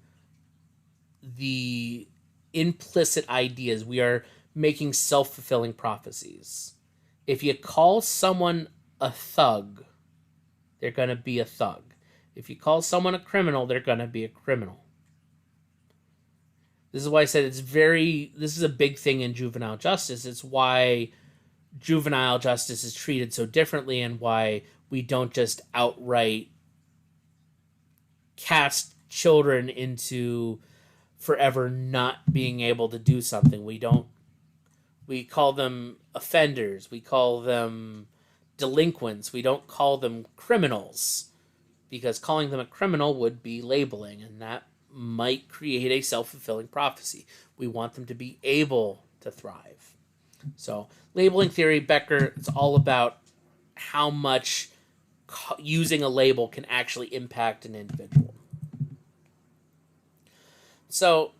the implicit ideas. We are making self-fulfilling prophecies. If you call someone a thug, they're going to be a thug. If you call someone a criminal, they're going to be a criminal. This is why I said this is a big thing in juvenile justice. It's why juvenile justice is treated so differently and why we don't just outright cast children into forever not being able to do something. We call them offenders. We call them delinquents. We don't call them criminals, because calling them a criminal would be labeling, and that might create a self-fulfilling prophecy. We want them to be able to thrive. So labeling theory, Becker, it's all about how much using a label can actually impact an individual. So,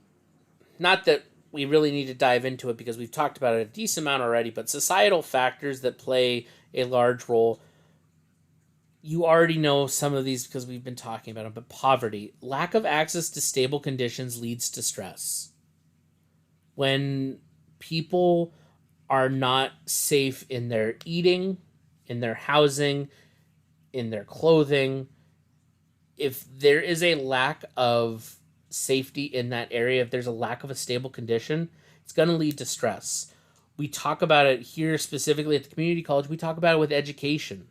not that we really need to dive into it because we've talked about it a decent amount already, but societal factors that play a large role. You already know some of these because we've been talking about them, but poverty. Lack of access to stable conditions leads to stress. When people are not safe in their eating, in their housing, in their clothing, if there is a lack of safety in that area, if there's a lack of a stable condition, it's going to lead to stress. We talk about it here specifically at the community college. We talk about it with education.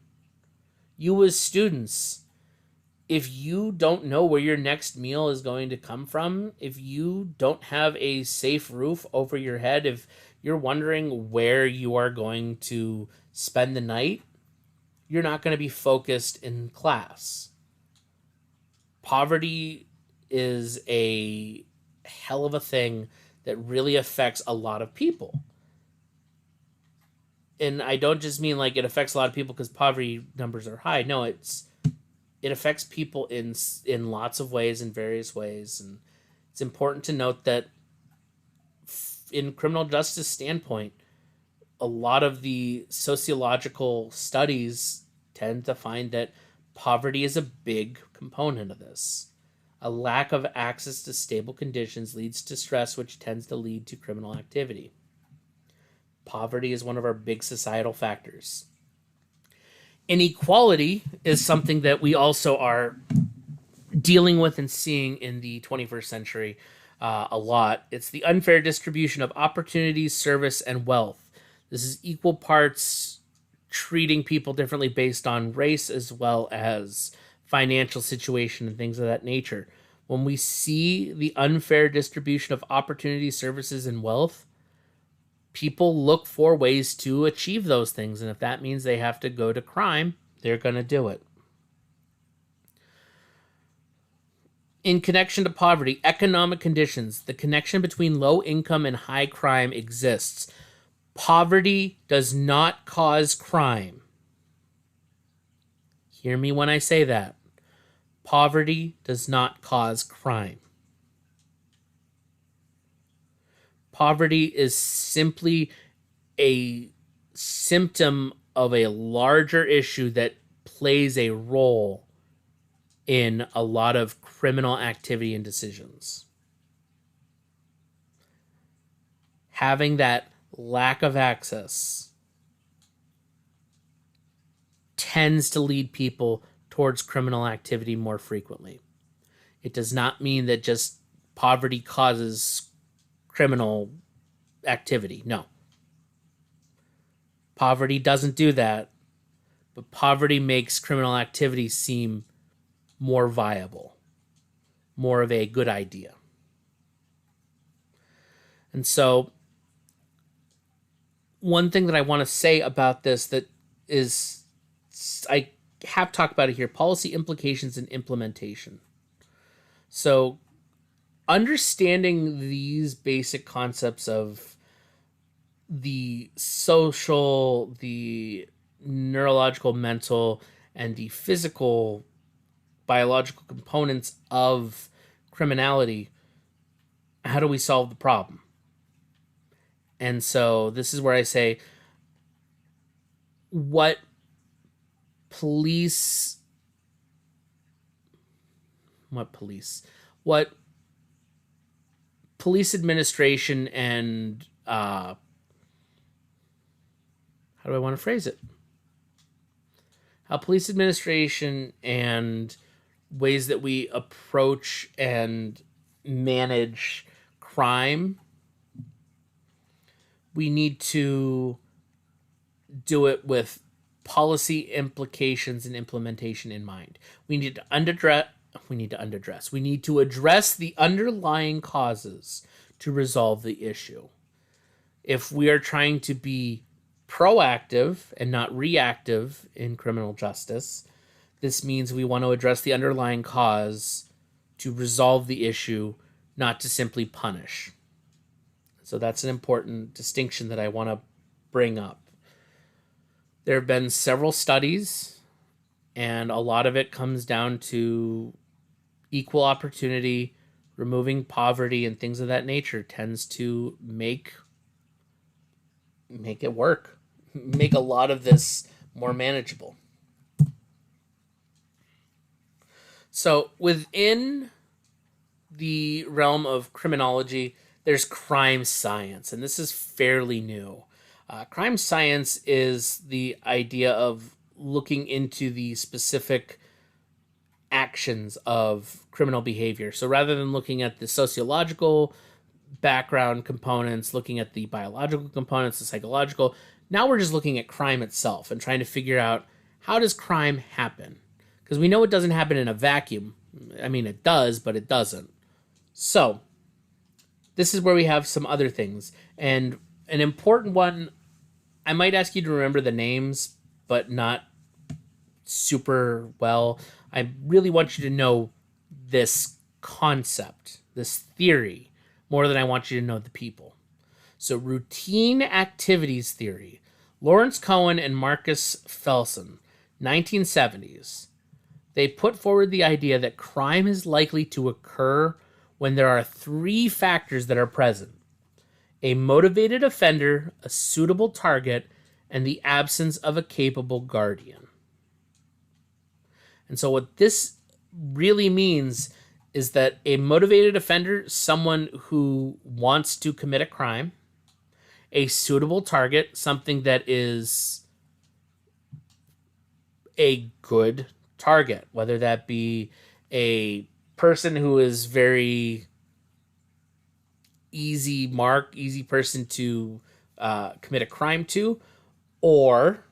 You as students, if you don't know where your next meal is going to come from, if you don't have a safe roof over your head, if you're wondering where you are going to spend the night, you're not going to be focused in class. Poverty is a hell of a thing that really affects a lot of people. And I don't just mean like it affects a lot of people because poverty numbers are high. No, it affects people in lots of ways, in various ways. And it's important to note that in criminal justice standpoint, a lot of the sociological studies tend to find that poverty is a big component of this. A lack of access to stable conditions leads to stress, which tends to lead to criminal activity. Poverty is one of our big societal factors. Inequality is something that we also are dealing with and seeing in the 21st century a lot. It's the unfair distribution of opportunities, service, and wealth. This is equal parts treating people differently based on race as well as financial situation and things of that nature. When we see the unfair distribution of opportunities, services, and wealth, people look for ways to achieve those things. And if that means they have to go to crime, they're going to do it. In connection to poverty, economic conditions, the connection between low income and high crime exists. Poverty does not cause crime. Hear me when I say that. Poverty does not cause crime. Poverty is simply a symptom of a larger issue that plays a role in a lot of criminal activity and decisions. Having that lack of access tends to lead people towards criminal activity more frequently. It does not mean that just poverty causes criminal activity. No. Poverty doesn't do that, but poverty makes criminal activity seem more viable, more of a good idea. And so, one thing that I want to say about this that is, I have talked about it here, policy implications and implementation. So, understanding these basic concepts of the social, the neurological, mental, and the physical, biological components of criminality, how do we solve the problem? And so this is where I say, what police administration and how do I want to phrase it? How police administration and ways that we approach and manage crime, we need to do it with policy implications and implementation in mind. We need to address the underlying causes to resolve the issue. If we are trying to be proactive and not reactive in criminal justice, this means we want to address the underlying cause to resolve the issue, not to simply punish. So that's an important distinction that I want to bring up. There have been several studies, and a lot of it comes down to equal opportunity, removing poverty, and things of that nature tends to make it work, make a lot of this more manageable. So within the realm of criminology, there's crime science, and this is fairly new. Crime science is the idea of looking into the specific actions of criminal behavior. So rather than looking at the sociological background components, looking at the biological components, the psychological, now we're just looking at crime itself and trying to figure out, how does crime happen? Because we know it doesn't happen in a vacuum. I mean, it does, but it doesn't. So this is where we have some other things. And an important one, I might ask you to remember the names, but not super well. I really want you to know this concept, this theory, more than I want you to know the people. So routine activities theory, Lawrence Cohen and Marcus Felson, 1970s. They put forward the idea that crime is likely to occur when there are three factors that are present: a motivated offender, a suitable target, and the absence of a capable guardian. And so what this really means is that a motivated offender, someone who wants to commit a crime; a suitable target, something that is a good target, whether that be a person who is very easy person to commit a crime to, or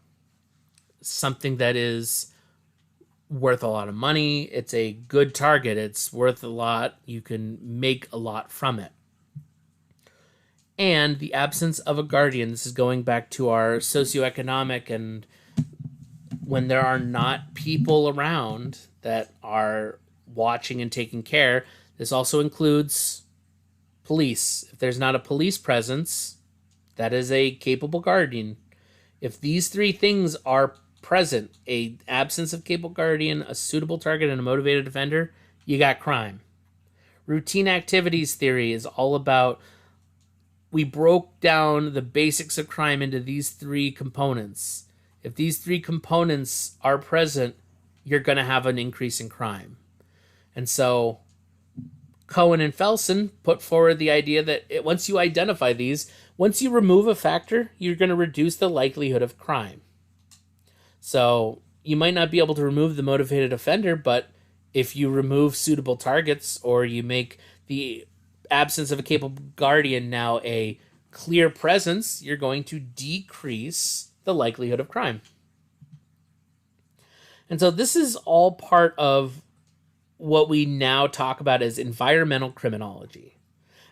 something that is worth a lot of money. It's a good target. It's worth a lot. You can make a lot from it. And the absence of a guardian. This is going back to our socioeconomic, and when there are not people around that are watching and taking care. This also includes police. If there's not a police presence, that is a capable guardian. If these three things are present, a absence of capable guardian, a suitable target, and a motivated offender, you got crime. Routine activities theory is all about we broke down the basics of crime into these three components. If these three components are present, you're going to have an increase in crime. And so Cohen and Felsen put forward the idea that once you identify these, once you remove a factor, you're going to reduce the likelihood of crime. So you might not be able to remove the motivated offender, but if you remove suitable targets, or you make the absence of a capable guardian now a clear presence, you're going to decrease the likelihood of crime. And so this is all part of what we now talk about as environmental criminology.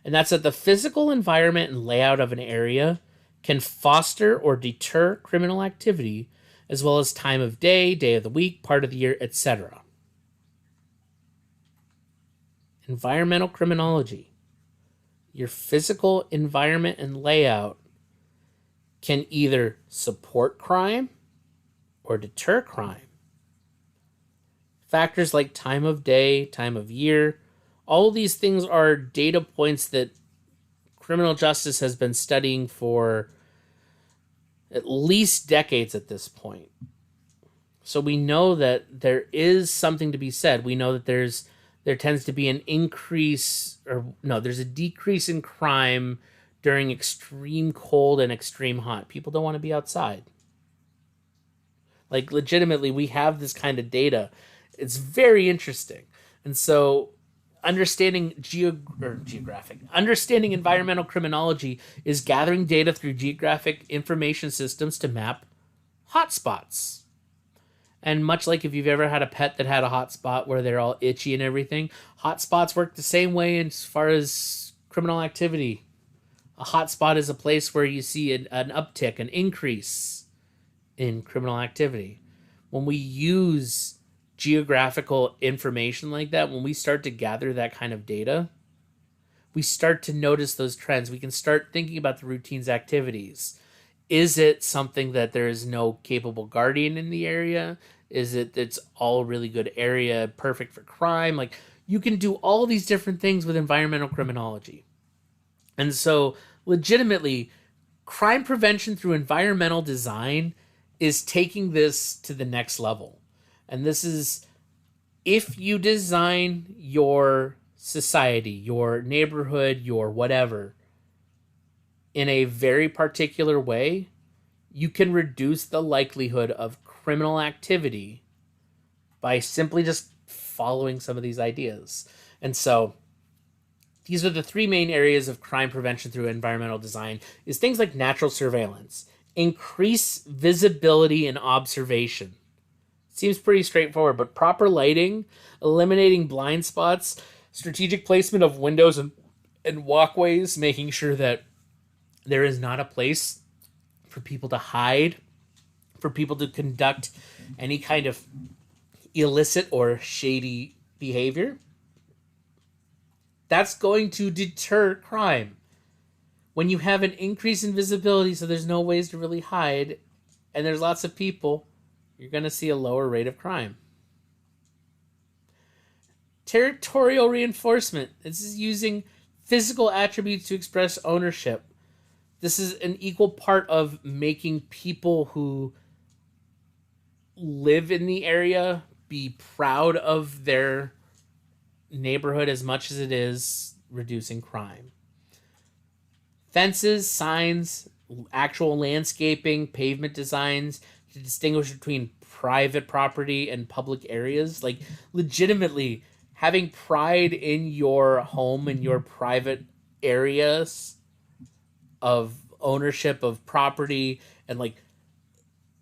And that's that the physical environment and layout of an area can foster or deter criminal activity, as well as time of day, day of the week, part of the year, etc. Environmental criminology. Your physical environment and layout can either support crime or deter crime. Factors like time of day, time of year, all of these things are data points that criminal justice has been studying for at least decades at this point. So we know that there is something to be said. We know that there tends to be an increase, there's a decrease in crime during extreme cold and extreme hot. People don't want to be outside. Like, legitimately, we have this kind of data. It's very interesting. And so understanding understanding environmental criminology is gathering data through geographic information systems to map hotspots. And much like if you've ever had a pet that had a hotspot where they're all itchy and everything, hotspots work the same way as far as criminal activity. A hotspot is a place where you see an uptick, an increase in criminal activity. When we use geographical information like that, when we start to gather that kind of data, we start to notice those trends. We can start thinking about the routine's activities. Is it something that there is no capable guardian in the area? Is it it's all really good area, perfect for crime? Like, you can do all these different things with environmental criminology. And so, legitimately, crime prevention through environmental design is taking this to the next level. And this is, if you design your society, your neighborhood, your whatever, in a very particular way, you can reduce the likelihood of criminal activity by simply just following some of these ideas. And so these are the three main areas of crime prevention through environmental design, is things like natural surveillance, increase visibility and observation. Seems pretty straightforward, but proper lighting, eliminating blind spots, strategic placement of windows and walkways, making sure that there is not a place for people to hide, for people to conduct any kind of illicit or shady behavior. That's going to deter crime. When you have an increase in visibility, so there's no ways to really hide, and there's lots of people, you're going to see a lower rate of crime. Territorial reinforcement. This is using physical attributes to express ownership. This is an equal part of making people who live in the area be proud of their neighborhood as much as it is reducing crime. Fences, signs, actual landscaping, pavement designs to distinguish between private property and public areas. Like, legitimately, having pride in your home and your private areas of ownership of property, and like,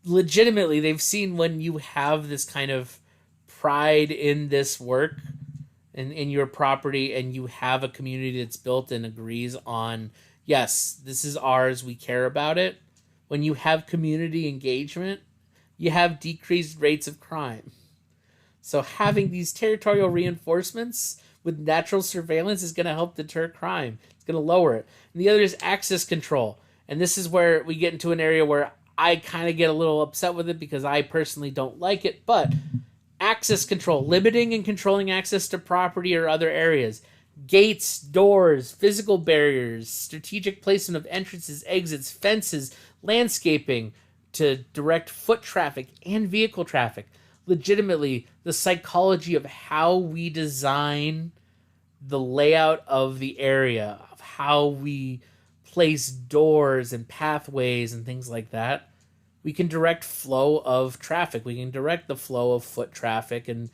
legitimately, they've seen when you have this kind of pride in this work and in your property, and you have a community that's built and agrees on, yes, this is ours, we care about it. When you have community engagement, you have decreased rates of crime. So having these territorial reinforcements with natural surveillance is going to help deter crime. It's going to lower it. And the other is access control. And this is where we get into an area where I kind of get a little upset with it because I personally don't like it. But access control, limiting and controlling access to property or other areas. Gates, doors, physical barriers, strategic placement of entrances, exits, fences, landscaping to direct foot traffic and vehicle traffic. Legitimately, the psychology of how we design the layout of the area, of how we place doors and pathways and things like that. We can direct flow of traffic. We can direct the flow of foot traffic and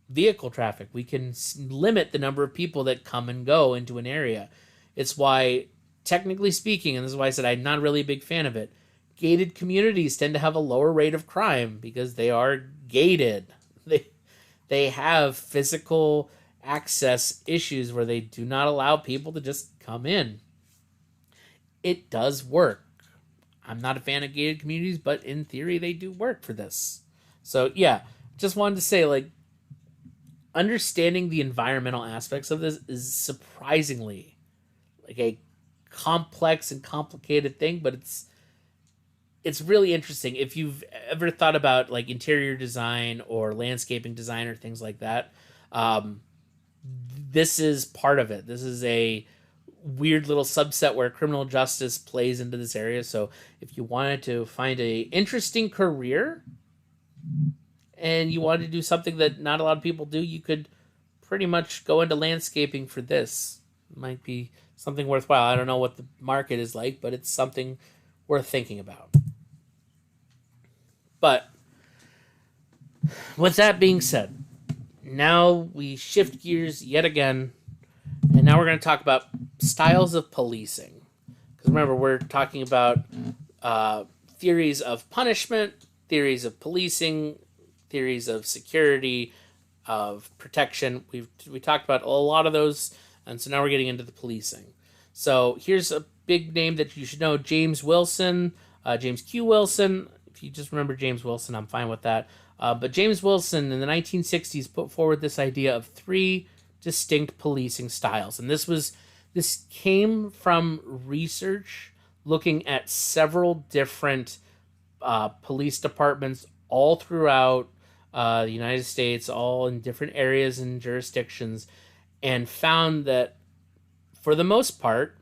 vehicle traffic. We can limit the number of people that come and go into an area. It's why, technically speaking, and this is why I said I'm not really a big fan of it, gated communities tend to have a lower rate of crime because they are gated. They have physical access issues where they do not allow people to just come in. It does work. I'm not a fan of gated communities, but in theory they do work for this. So yeah, just wanted to say, like, understanding the environmental aspects of this is surprisingly like a complex and complicated thing, but it's really interesting. If you've ever thought about like interior design or landscaping design or things like that, this is part of it. This is a weird little subset where criminal justice plays into this area. So if you wanted to find a interesting career and you wanted to do something that not a lot of people do, you could pretty much go into landscaping for this. It might be something worthwhile. I don't know what the market is like, but it's something worth thinking about. But with that being said, now we shift gears yet again, and now we're going to talk about styles of policing. Because remember, we're talking about theories of punishment, theories of policing, theories of security, of protection. We talked about a lot of those, and so now we're getting into the policing. So here's a big name that you should know: James Wilson, James Q. Wilson. If you just remember James Wilson, I'm fine with that. But James Wilson in the 1960s put forward this idea of 3 distinct policing styles, and this came from research looking at several different police departments all throughout the United States, all in different areas and jurisdictions, and found that for the most part,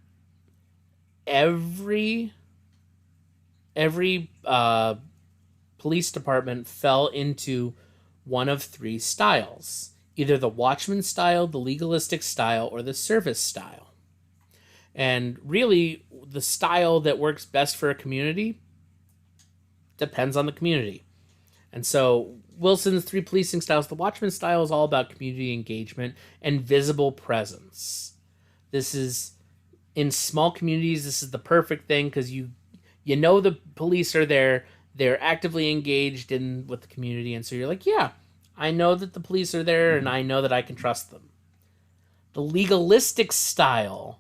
every police department fell into one of 3 styles: either the watchman style, the legalistic style, or the service style. And really, the style that works best for a community depends on the community. And so Wilson's 3 policing styles: the watchman style is all about community engagement and visible presence. This is, in small communities, this is the perfect thing because you know the police are there, they're actively engaged in with the community, and so you're like, yeah, I know that the police are there and I know that I can trust them. The legalistic style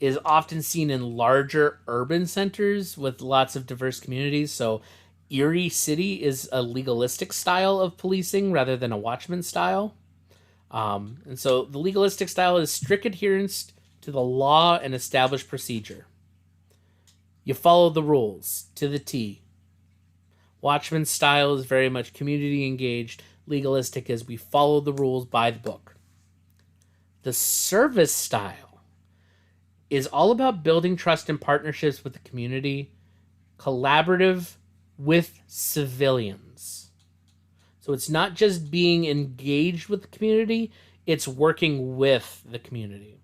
is often seen in larger urban centers with lots of diverse communities. So Erie City is a legalistic style of policing rather than a watchman style. And so the legalistic style is strict adherence to the law and established procedure. You follow the rules to the T. Watchman style is very much community engaged. Legalistic is we follow the rules by the book. The service style is all about building trust and partnerships with the community, collaborative with civilians. So it's not just being engaged with the community, it's working with the community.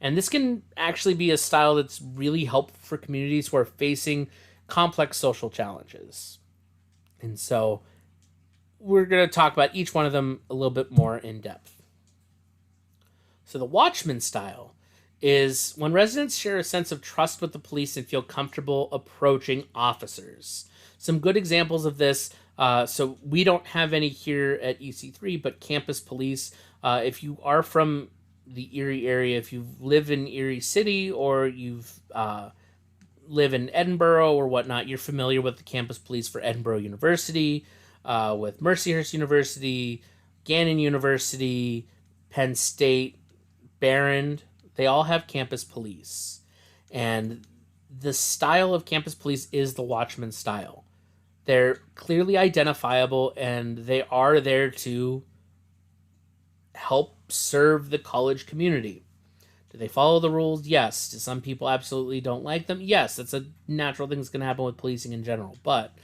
And this can actually be a style that's really helpful for communities who are facing complex social challenges. And so we're going to talk about each one of them a little bit more in depth. So the watchman style is when residents share a sense of trust with the police and feel comfortable approaching officers. Some good examples of this, so we don't have any here at EC3, but campus police, if you are from the Erie area, if you live in Erie City or you've live in Edinboro or whatnot, you're familiar with the campus police for Edinboro University, with Mercyhurst University, Gannon University, Penn State, Barron. They all have campus police. And the style of campus police is the watchman style. They're clearly identifiable and they are there to help serve the college community? Do they follow the rules? Yes. Do some people absolutely don't like them? Yes. That's a natural thing that's going to happen with policing in general. But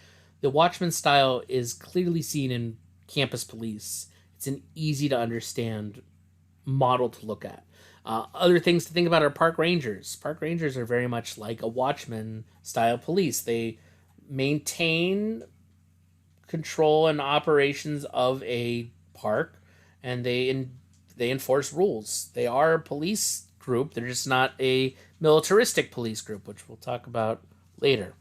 the Watchman style is clearly seen in campus police. It's an easy to understand model to look at. Other things to think about are park rangers. Park rangers are very much like a Watchman style police. They maintain control and operations of a park, and they enforce rules. They are a police group. They're just not a militaristic police group, which we'll talk about later.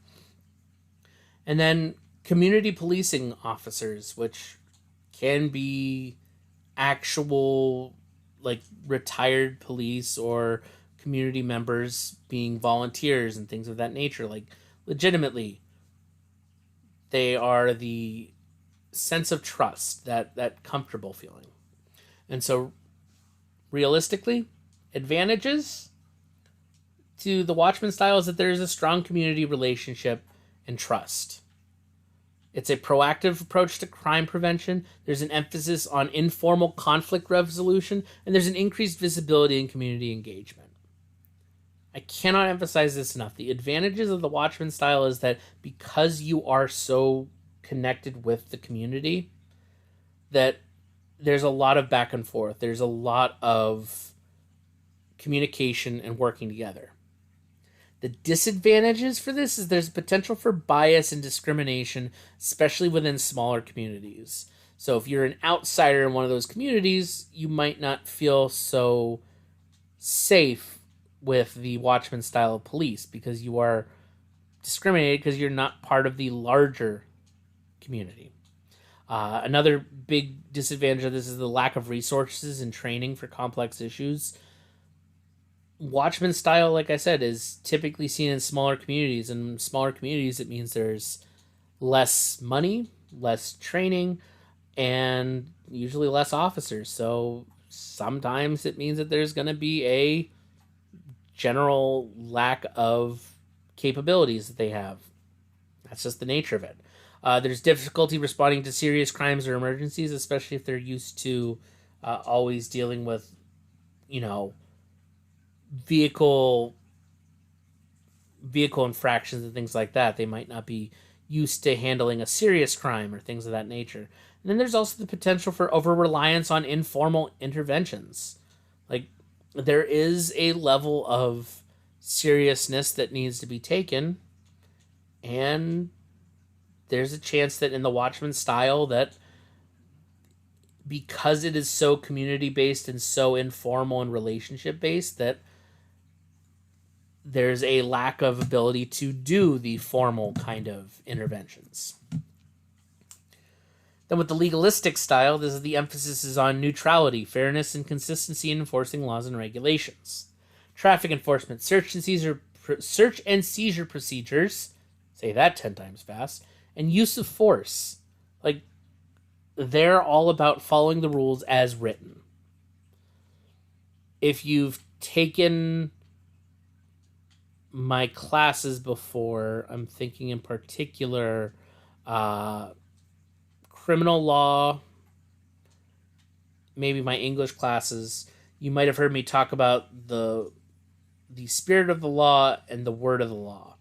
And then community policing officers, which can be actual like retired police or community members being volunteers and things of that nature. Like legitimately, they are the sense of trust, that comfortable feeling. And so realistically, advantages to the Watchman style is that there is a strong community relationship and trust. It's a proactive approach to crime prevention. There's an emphasis on informal conflict resolution, and there's an increased visibility and community engagement. I cannot emphasize this enough. The advantages of the Watchman style is that because you are so connected with the community, that there's a lot of back and forth. There's a lot of communication and working together. The disadvantages for this is there's potential for bias and discrimination, especially within smaller communities. So if you're an outsider in one of those communities, you might not feel so safe with the Watchman style of police because you are discriminated because you're not part of the larger community. Another big disadvantage of this is the lack of resources and training for complex issues. Watchman style, like I said, is typically seen in smaller communities. And smaller communities, it means there's less money, less training, and usually less officers. So sometimes it means that there's going to be a general lack of capabilities that they have. That's just the nature of it. There's difficulty responding to serious crimes or emergencies, especially if they're used to always dealing with, vehicle infractions and things like that. They might not be used to handling a serious crime or things of that nature. And then there's also the potential for over-reliance on informal interventions. Like, there is a level of seriousness that needs to be taken, and there's a chance that in the Watchman style that because it is so community-based and so informal and relationship-based that there's a lack of ability to do the formal kind of interventions. Then with the legalistic style, the emphasis is on neutrality, fairness, and consistency in enforcing laws and regulations. Traffic enforcement, search and seizure procedures, say that 10 times fast, and use of force. Like, they're all about following the rules as written. If you've taken my classes before, I'm thinking in particular criminal law, maybe my English classes, you might have heard me talk about the spirit of the law and the word of the law.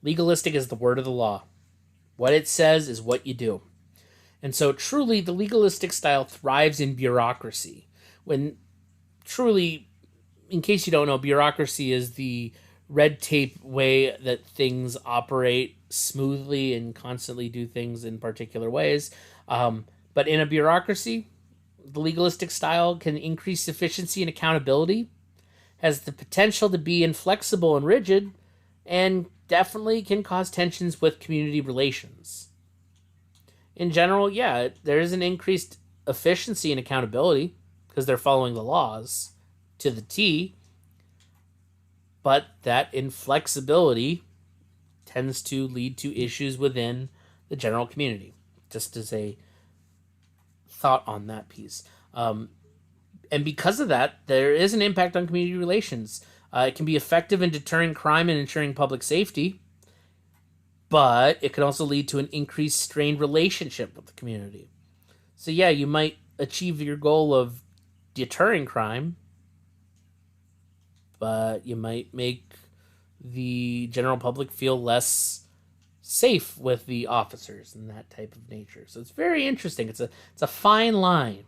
Legalistic is the word of the law. What it says is what you do. And so truly the legalistic style thrives in bureaucracy. When truly, in case you don't know, bureaucracy is the red tape way that things operate smoothly and constantly do things in particular ways. But in a bureaucracy, the legalistic style can increase efficiency and accountability, has the potential to be inflexible and rigid, and definitely can cause tensions with community relations. In general, yeah, there is an increased efficiency and accountability because they're following the laws to the T, but that inflexibility tends to lead to issues within the general community. Just as a thought on that piece. And because of that, there is an impact on community relations. It can be effective in deterring crime and ensuring public safety, but it can also lead to an increased strained relationship with the community. So yeah, you might achieve your goal of deterring crime, but you might make the general public feel less safe with the officers and that type of nature. So it's very interesting. It's a fine line.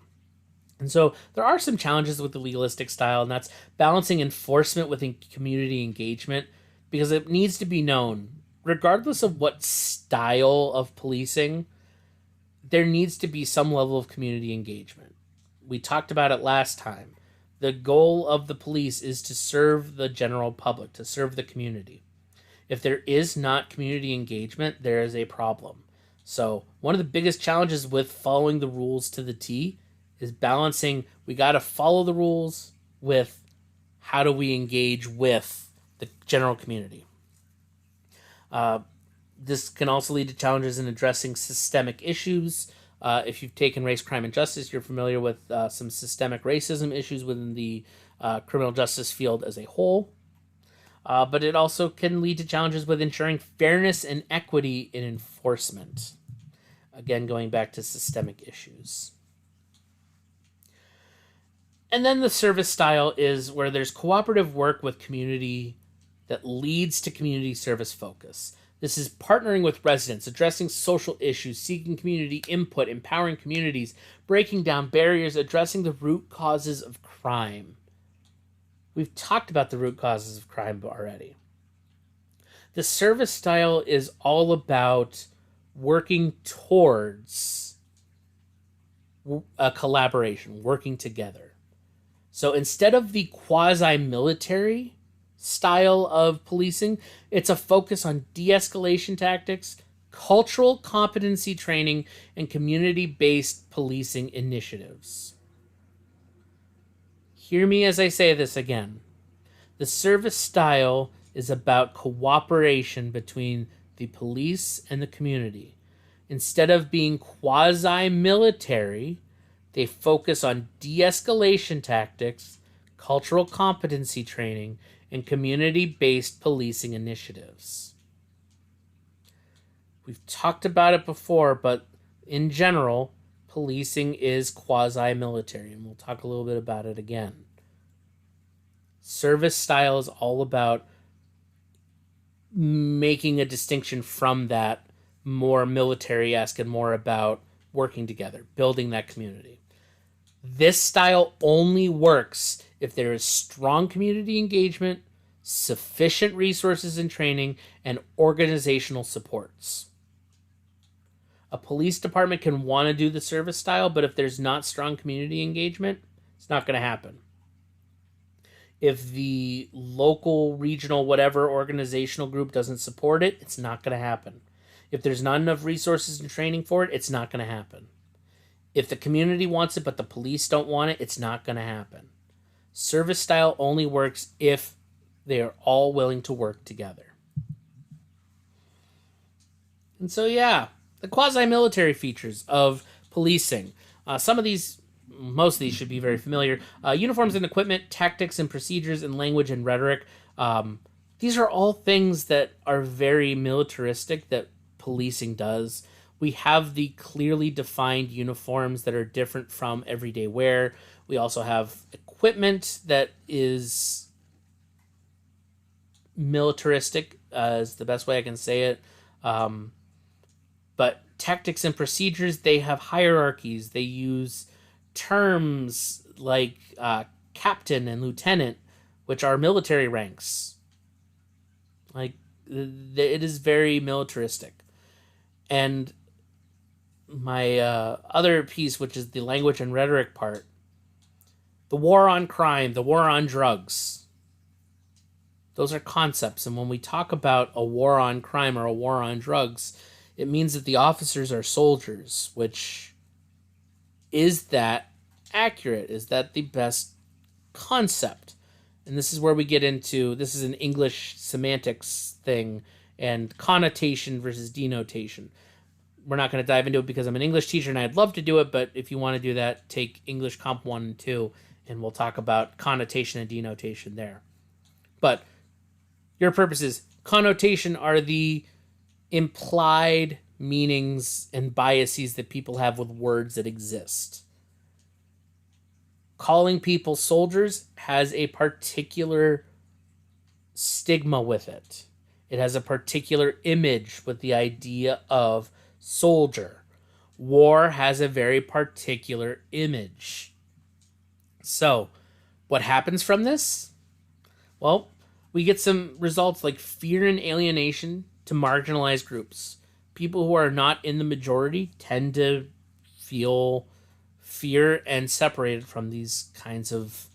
And so there are some challenges with the legalistic style, and that's balancing enforcement with community engagement, because it needs to be known, regardless of what style of policing, there needs to be some level of community engagement. We talked about it last time. The goal of the police is to serve the general public, to serve the community. If there is not community engagement, there is a problem. So one of the biggest challenges with following the rules to the T is balancing, we got to follow the rules with how do we engage with the general community. This can also lead to challenges in addressing systemic issues. If you've taken Race, Crime, and Justice, you're familiar with some systemic racism issues within the criminal justice field as a whole. But it also can lead to challenges with ensuring fairness and equity in enforcement. Again, going back to systemic issues. And then the service style is where there's cooperative work with community that leads to community service focus. This is partnering with residents, addressing social issues, seeking community input, empowering communities, breaking down barriers, addressing the root causes of crime. We've talked about the root causes of crime already. The service style is all about working towards a collaboration, working together. So instead of the quasi-military style of policing, it's a focus on de-escalation tactics, cultural competency training, and community-based policing initiatives. Hear me as I say this again. The service style is about cooperation between the police and the community. Instead of being quasi-military, they focus on de-escalation tactics, cultural competency training, and community-based policing initiatives. We've talked about it before, but in general, policing is quasi-military, and we'll talk a little bit about it again. Service style is all about making a distinction from that, more military-esque and more about working together, building that community. This style only works if there is strong community engagement, sufficient resources and training, and organizational supports. A police department can want to do the service style, but if there's not strong community engagement, it's not going to happen. If the local, regional, whatever organizational group doesn't support it, it's not going to happen. If there's not enough resources and training for it, it's not going to happen. If the community wants it but the police don't want it, it's not going to happen. Service style only works if they are all willing to work together. And so, yeah, the quasi-military features of policing. Most of these should be very familiar. Uniforms and equipment, tactics and procedures, and language and rhetoric. These are all things that are very militaristic that policing does. We have the clearly defined uniforms that are different from everyday wear. We also have equipment that is militaristic, is the best way I can say it. But tactics and procedures, they have hierarchies. They use terms like captain and lieutenant, which are military ranks. Like, it is very militaristic. And my other piece, which is the language and rhetoric part, the war on crime, the war on drugs, those are concepts. And when we talk about a war on crime or a war on drugs, it means that the officers are soldiers, which, is that accurate? Is that the best concept? And this is where we get into, this is an English semantics thing, and connotation versus denotation. We're not going to dive into it because I'm an English teacher and I'd love to do it, but if you want to do that, take English Comp 1 and 2, and we'll talk about connotation and denotation there. But your purposes, connotation are the implied meanings and biases that people have with words that exist. calling people soldiers has a particular stigma with it. It has a particular image with the idea of soldier. War has a very particular image. So, what happens from this? Well, we get some results like fear and alienation to marginalized groups. People who are not in the majority tend to feel fear and separated from these kinds of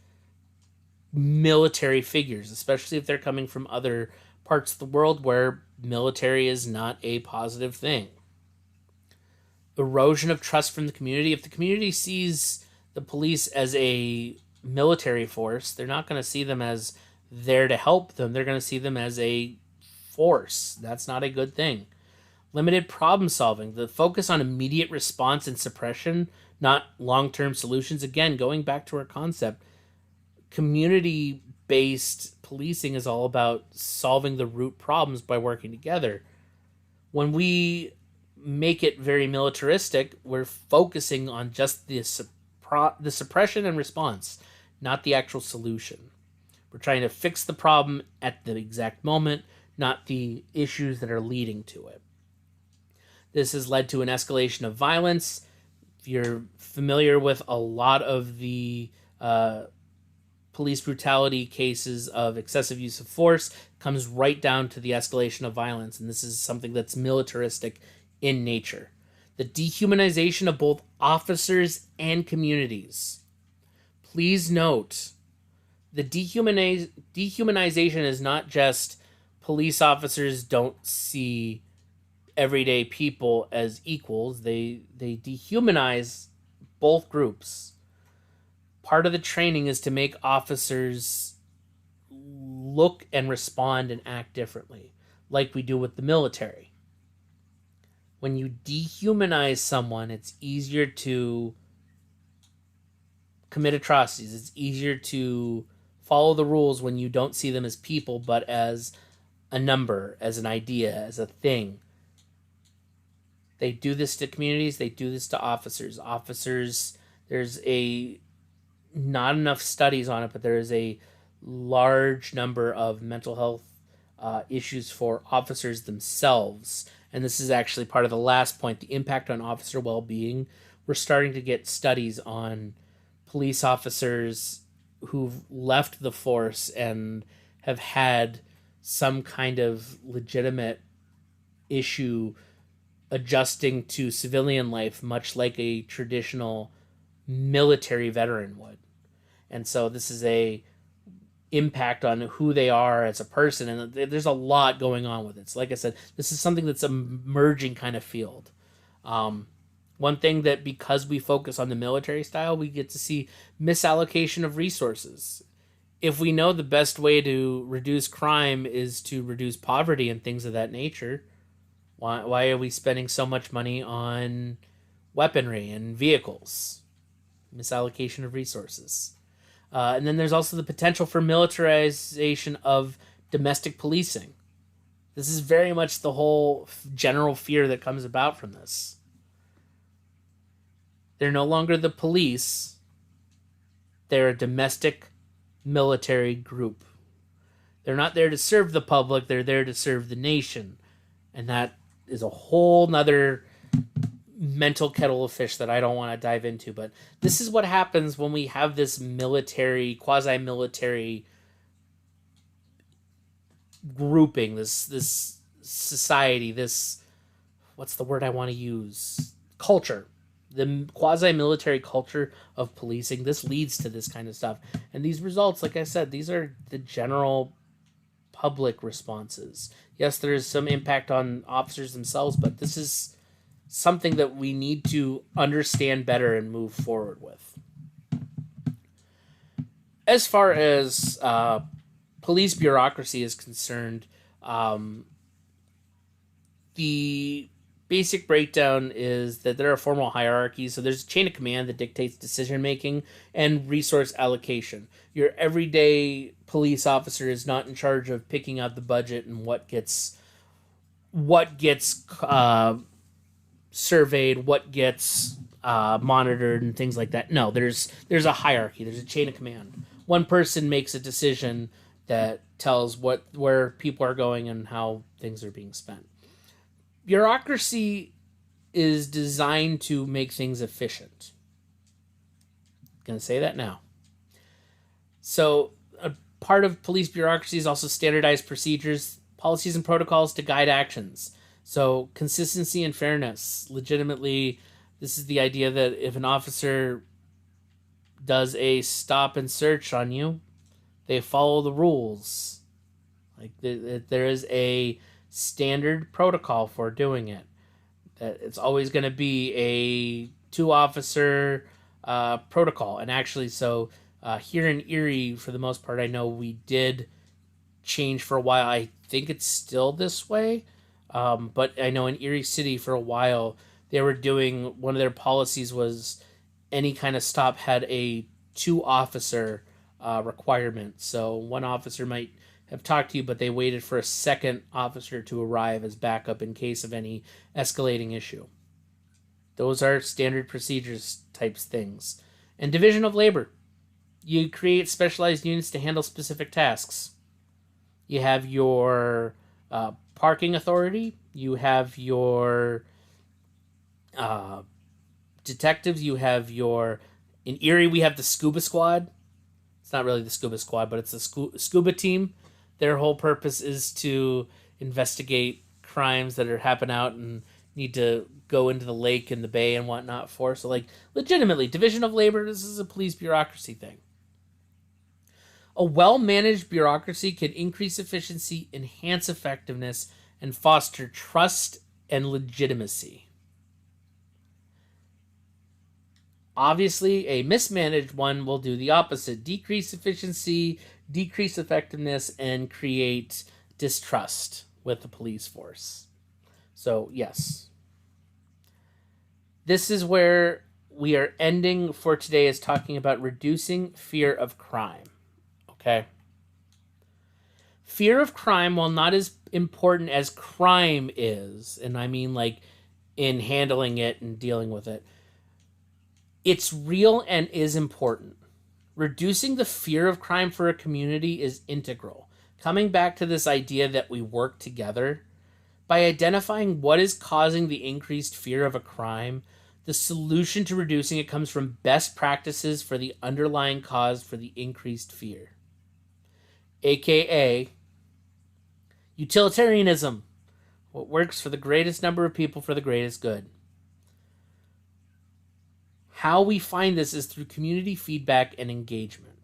military figures, especially if they're coming from other parts of the world where military is not a positive thing. Erosion of trust from the community. If the community sees the police as a military force, they're not going to see them as there to help them. They're going to see them as a force. That's not a good thing. Limited problem solving. The focus on immediate response and suppression, not long-term solutions. Again, going back to our concept, community-based policing is all about solving the root problems by working together. When we make it very militaristic, we're focusing on just the suppression and response, not the actual solution. We're trying to fix the problem at the exact moment, not the issues that are leading to it. This has led to an escalation of violence. If you're familiar with a lot of the police brutality cases of excessive use of force, comes right down to the escalation of violence, and this is something that's militaristic in nature. The dehumanization of both officers and communities. Please note, the dehumanization is not just police officers don't see everyday people as equals. They dehumanize both groups. Part of the training is to make officers look and respond and act differently, like we do with the military. When you dehumanize someone, it's easier to commit atrocities. It's easier to follow the rules when you don't see them as people, but as a number, as an idea, as a thing. They do this to communities. They do this to officers. Officers, there's not enough studies on it, but there is a large number of mental health issues for officers themselves. And this is actually part of the last point, the impact on officer well-being. We're starting to get studies on police officers who've left the force and have had some kind of legitimate issue adjusting to civilian life, much like a traditional military veteran would. And so this is a impact on who they are as a person, and there's a lot going on with it. So like I said, this is something that's a merging kind of field. One thing that, because we focus on the military style, we get to see misallocation of resources. If we know the best way to reduce crime is to reduce poverty and things of that nature, why are we spending so much money on weaponry and vehicles? Misallocation of resources. And then there's also the potential for militarization of domestic policing. This is very much the whole general fear that comes about from this. They're no longer the police. They're a domestic military group. They're not there to serve the public. They're there to serve the nation. And that is a whole nother mental kettle of fish that I don't want to dive into. But this is what happens when we have this military, quasi-military grouping, this society, this, what's the word I want to use? Culture. The quasi-military culture of policing. This leads to this kind of stuff. And these results, like I said, these are the general public responses. Yes, there is some impact on officers themselves, but this is something that we need to understand better and move forward with. As far as police bureaucracy is concerned, the basic breakdown is that there are formal hierarchies. So there's a chain of command that dictates decision making and resource allocation. Your everyday police officer is not in charge of picking out the budget and what gets surveyed, what gets monitored and things like that. No, there's a hierarchy. There's a chain of command. One person makes a decision that tells where people are going and how things are being spent. Bureaucracy is designed to make things efficient. Gonna say that now. So a part of police bureaucracy is also standardized procedures, policies, and protocols to guide actions. So consistency and fairness. Legitimately, this is the idea that if an officer does a stop and search on you, they follow the rules. Like there is a standard protocol for doing it. That it's always going to be a 2-officer protocol. And actually, so here in Erie, for the most part, I know we did change for a while. I think it's still this way. But I know in Erie City for a while, they were doing, one of their policies was any kind of stop had a 2-officer requirement. So one officer might have talked to you, but they waited for a second officer to arrive as backup in case of any escalating issue. Those are standard procedures types things. And division of labor. You create specialized units to handle specific tasks. You have your parking authority. You have your detectives. You have your... In Erie, we have the scuba squad. It's not really the scuba squad, but it's the scuba team. Their whole purpose is to investigate crimes that are happen out and need to go into the lake and the bay and whatnot for. So, like, legitimately, division of labor, this is a police bureaucracy thing. A well-managed bureaucracy can increase efficiency, enhance effectiveness, and foster trust and legitimacy. Obviously, a mismanaged one will do the opposite. Decrease efficiency, decrease effectiveness, and create distrust with the police force. So, yes. This is where we are ending for today, is talking about reducing fear of crime. Okay? Fear of crime, while not as important as crime is, and I mean like in handling it and dealing with it, it's real and is important. Reducing the fear of crime for a community is integral. Coming back to this idea that we work together, by identifying what is causing the increased fear of a crime, the solution to reducing it comes from best practices for the underlying cause for the increased fear. AKA utilitarianism. What works for the greatest number of people for the greatest good. How we find this is through community feedback and engagement.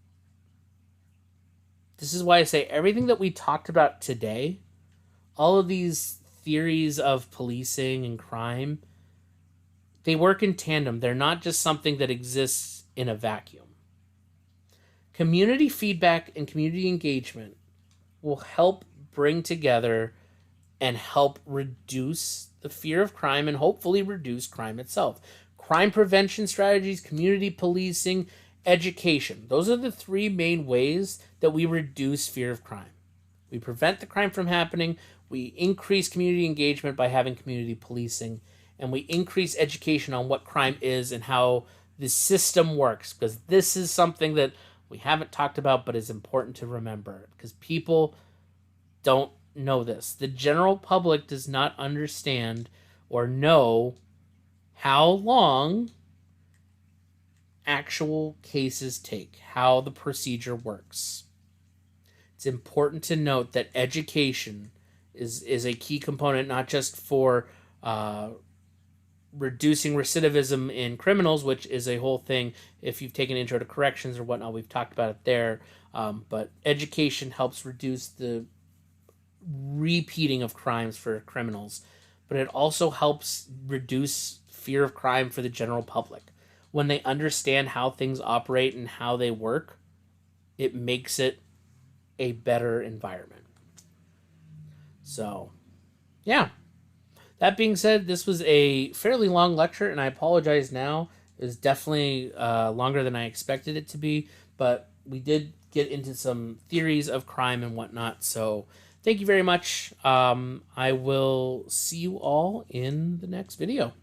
This is why I say everything that we talked about today, all of these theories of policing and crime, they work in tandem. They're not just something that exists in a vacuum. Community feedback and community engagement will help bring together and help reduce the fear of crime and hopefully reduce crime itself. Crime prevention strategies, community policing, education. Those are the 3 main ways that we reduce fear of crime. We prevent the crime from happening, we increase community engagement by having community policing, and we increase education on what crime is and how the system works, because this is something that we haven't talked about but is important to remember, because people don't know this. The general public does not understand or know how long actual cases take, how the procedure works. It's important to note that education is a key component, not just for reducing recidivism in criminals, which is a whole thing. If you've taken intro to corrections or whatnot, we've talked about it there. But education helps reduce the repeating of crimes for criminals. But it also helps reduce fear of crime for the general public. When they understand how things operate and how they work, it makes it a better environment. So, yeah. That being said, this was a fairly long lecture, and I apologize now. It was definitely longer than I expected it to be, but we did get into some theories of crime and whatnot, so thank you very much. I will see you all in the next video.